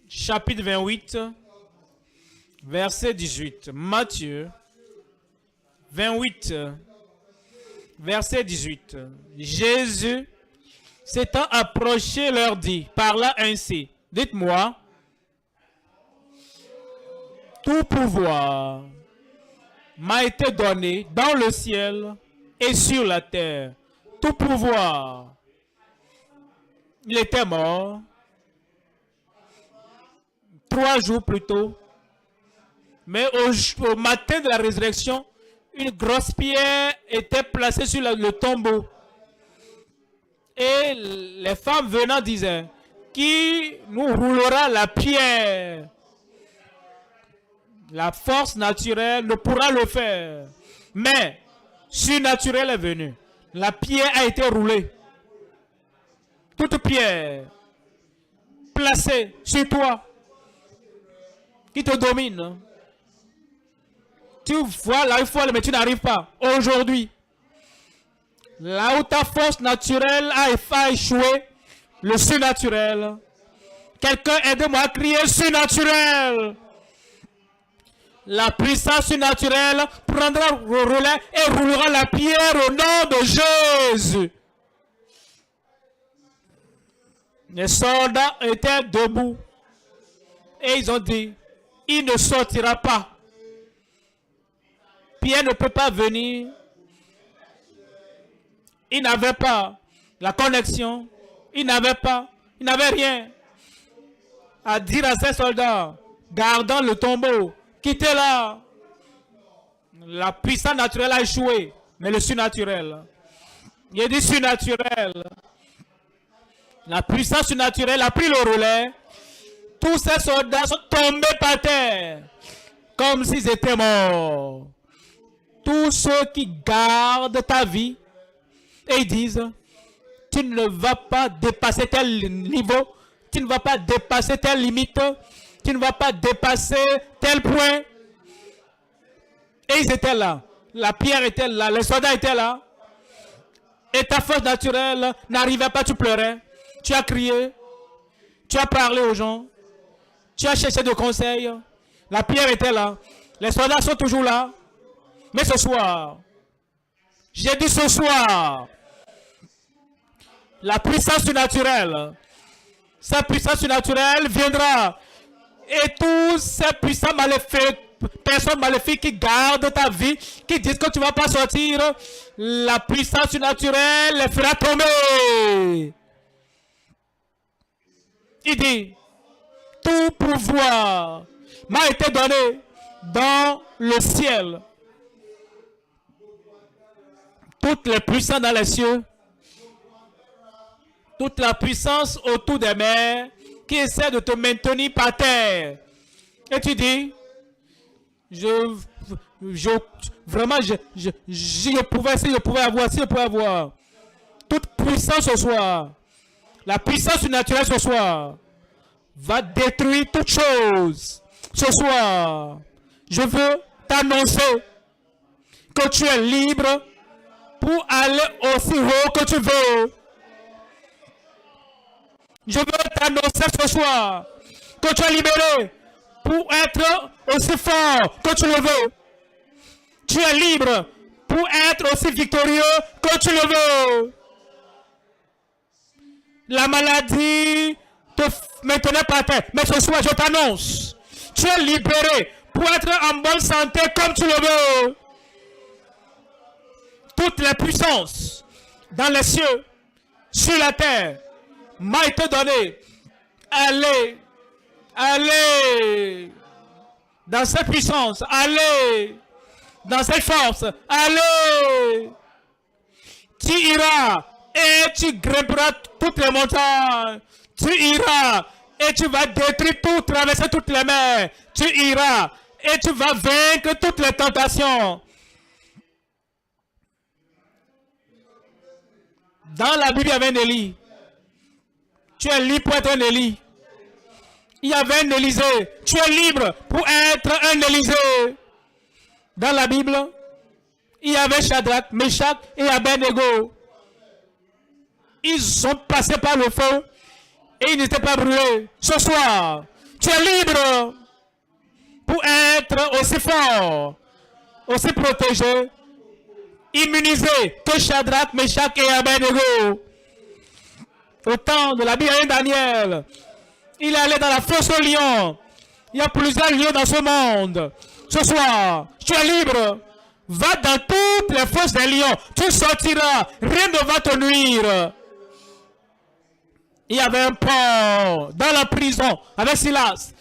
S1: chapitre 28, verset 18. Matthieu 28, verset 18. Jésus, s'étant approché, leur dit, parla ainsi, dites-moi, tout pouvoir m'a été donné dans le ciel et sur la terre. Tout pouvoir. Il était mort 3 jours plus tôt. Mais au matin de la résurrection, une grosse pierre était placée sur le tombeau. Et les femmes venant disaient, qui nous roulera la pierre? La force naturelle ne pourra le faire. Mais, surnaturel est venu. La pierre a été roulée. Toute pierre placée sur toi qui te domine. Tu vois là, il faut aller, mais tu n'arrives pas. Aujourd'hui, là où ta force naturelle a échoué, le surnaturel. Quelqu'un aide-moi à crier surnaturel. La puissance surnaturelle prendra le relais et roulera la pierre au nom de Jésus. Les soldats étaient debout et ils ont dit, il ne sortira pas. Pierre ne peut pas venir. Il n'avait pas la connexion. Il n'avait rien à dire à ses soldats, gardant le tombeau, quittez là. La puissance naturelle a échoué, mais le surnaturel. Il a dit surnaturel. La puissance surnaturelle a pris le relais. Tous ces soldats sont tombés par terre, comme s'ils étaient morts. Tous ceux qui gardent ta vie, et ils disent, tu ne vas pas dépasser tel niveau, tu ne vas pas dépasser telle limite, tu ne vas pas dépasser tel point. Et ils étaient là, la pierre était là, les soldats étaient là, et ta force naturelle n'arrivait pas, tu pleurais, tu as crié, tu as parlé aux gens, tu as cherché des conseils, la pierre était là, les soldats sont toujours là, mais ce soir, j'ai dit ce soir, la puissance surnaturelle, sa puissance surnaturelle viendra. Et tous ces puissants maléfiques, personnes maléfiques qui gardent ta vie, qui disent que tu ne vas pas sortir, la puissance surnaturelle les fera tomber. Il dit, tout pouvoir m'a été donné dans le ciel. Toutes les puissances dans les cieux, toute la puissance autour des mers qui essaie de te maintenir par terre. Et tu dis, vraiment, je pouvais, si je pouvais avoir toute puissance ce soir, la puissance naturelle ce soir, va détruire toute chose. Ce soir, je veux t'annoncer que tu es libre pour aller aussi haut que tu veux. Je veux t'annoncer ce soir que tu es libéré pour être aussi fort que tu le veux. Tu es libre pour être aussi victorieux que tu le veux. La maladie te maintenait par terre. Mais ce soir, je t'annonce, tu es libéré pour être en bonne santé comme tu le veux. Toutes les puissances dans les cieux, sur la terre, m'a été donné. Allez, allez dans cette puissance, allez dans cette force, allez. Tu iras et tu grimperas toutes les montagnes. Tu iras et tu vas détruire tout, traverser toutes les mers. Tu iras et tu vas vaincre toutes les tentations. Dans la Bible, il y avait un Élie. Tu es libre pour être un Élie. Il y avait un Élysée. Tu es libre pour être un Élysée. Dans la Bible, il y avait Shadrach, Meshach et Abednego. Ils sont passés par le feu et ils n'étaient pas brûlés. Ce soir, tu es libre pour être aussi fort, aussi protégé, immunisé que Shadrach, Meshach et Abednego. Au temps de la Bible de Daniel, il est allé dans la fosse aux lions. Il y a plusieurs lions dans ce monde. Ce soir, tu es libre. Va dans toutes les fosses des lions. Tu sortiras. Rien ne va te nuire. Il y avait un Paul dans la prison avec Silas.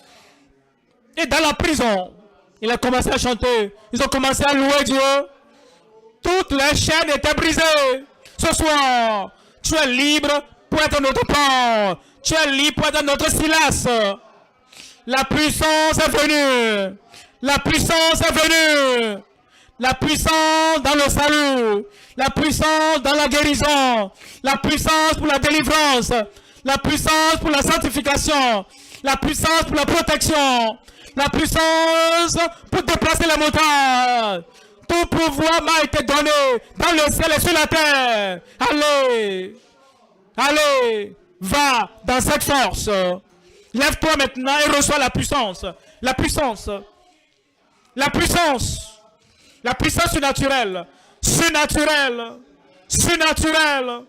S1: Et dans la prison, il a commencé à chanter. Ils ont commencé à louer Dieu. Toutes les chaînes étaient brisées. Ce soir, tu es libre pour être notre Paul. Tu es libre pour être notre Silas. La puissance est venue. La puissance est venue. La puissance dans le salut. La puissance dans la guérison. La puissance pour la délivrance. La puissance pour la sanctification. La puissance pour la protection. La puissance pour déplacer les montagnes. Tout pouvoir m'a été donné dans le ciel et sur la terre. Allez. Allez. Va dans cette force. Lève-toi maintenant et reçois la puissance. La puissance. La puissance. La puissance surnaturelle. Surnaturelle. Surnaturelle.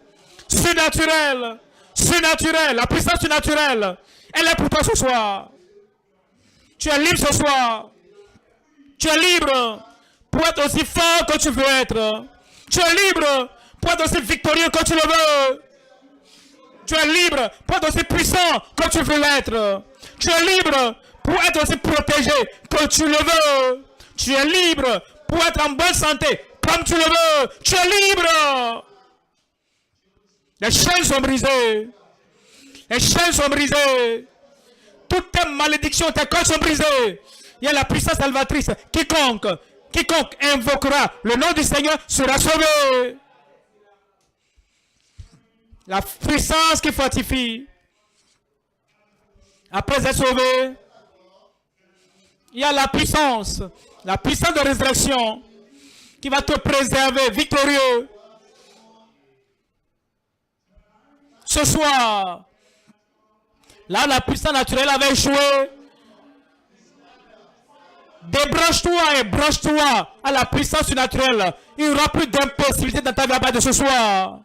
S1: Surnaturelle. Surnaturelle. La puissance surnaturelle. Elle est pour toi ce soir. Tu es libre ce soir. Tu es libre pour être aussi fort que tu veux être. Tu es libre pour être aussi victorieux que tu le veux. Tu es libre pour être aussi puissant que tu veux l'être. Tu es libre pour être aussi protégé que tu le veux. Tu es libre pour être en bonne santé comme tu le veux. Tu es libre. Les chaînes sont brisées. Les chaînes sont brisées. Toutes tes malédictions, tes corps sont brisés. Il y a la puissance salvatrice. Quiconque invoquera le nom du Seigneur sera sauvé. La puissance qui fortifie. Après être sauvé, il y a la puissance de résurrection qui va te préserver victorieux. Ce soir, là, la puissance naturelle avait échoué. Débranche-toi et branche-toi à la puissance naturelle. Il n'y aura plus d'impossibilité dans ta vie de ce soir.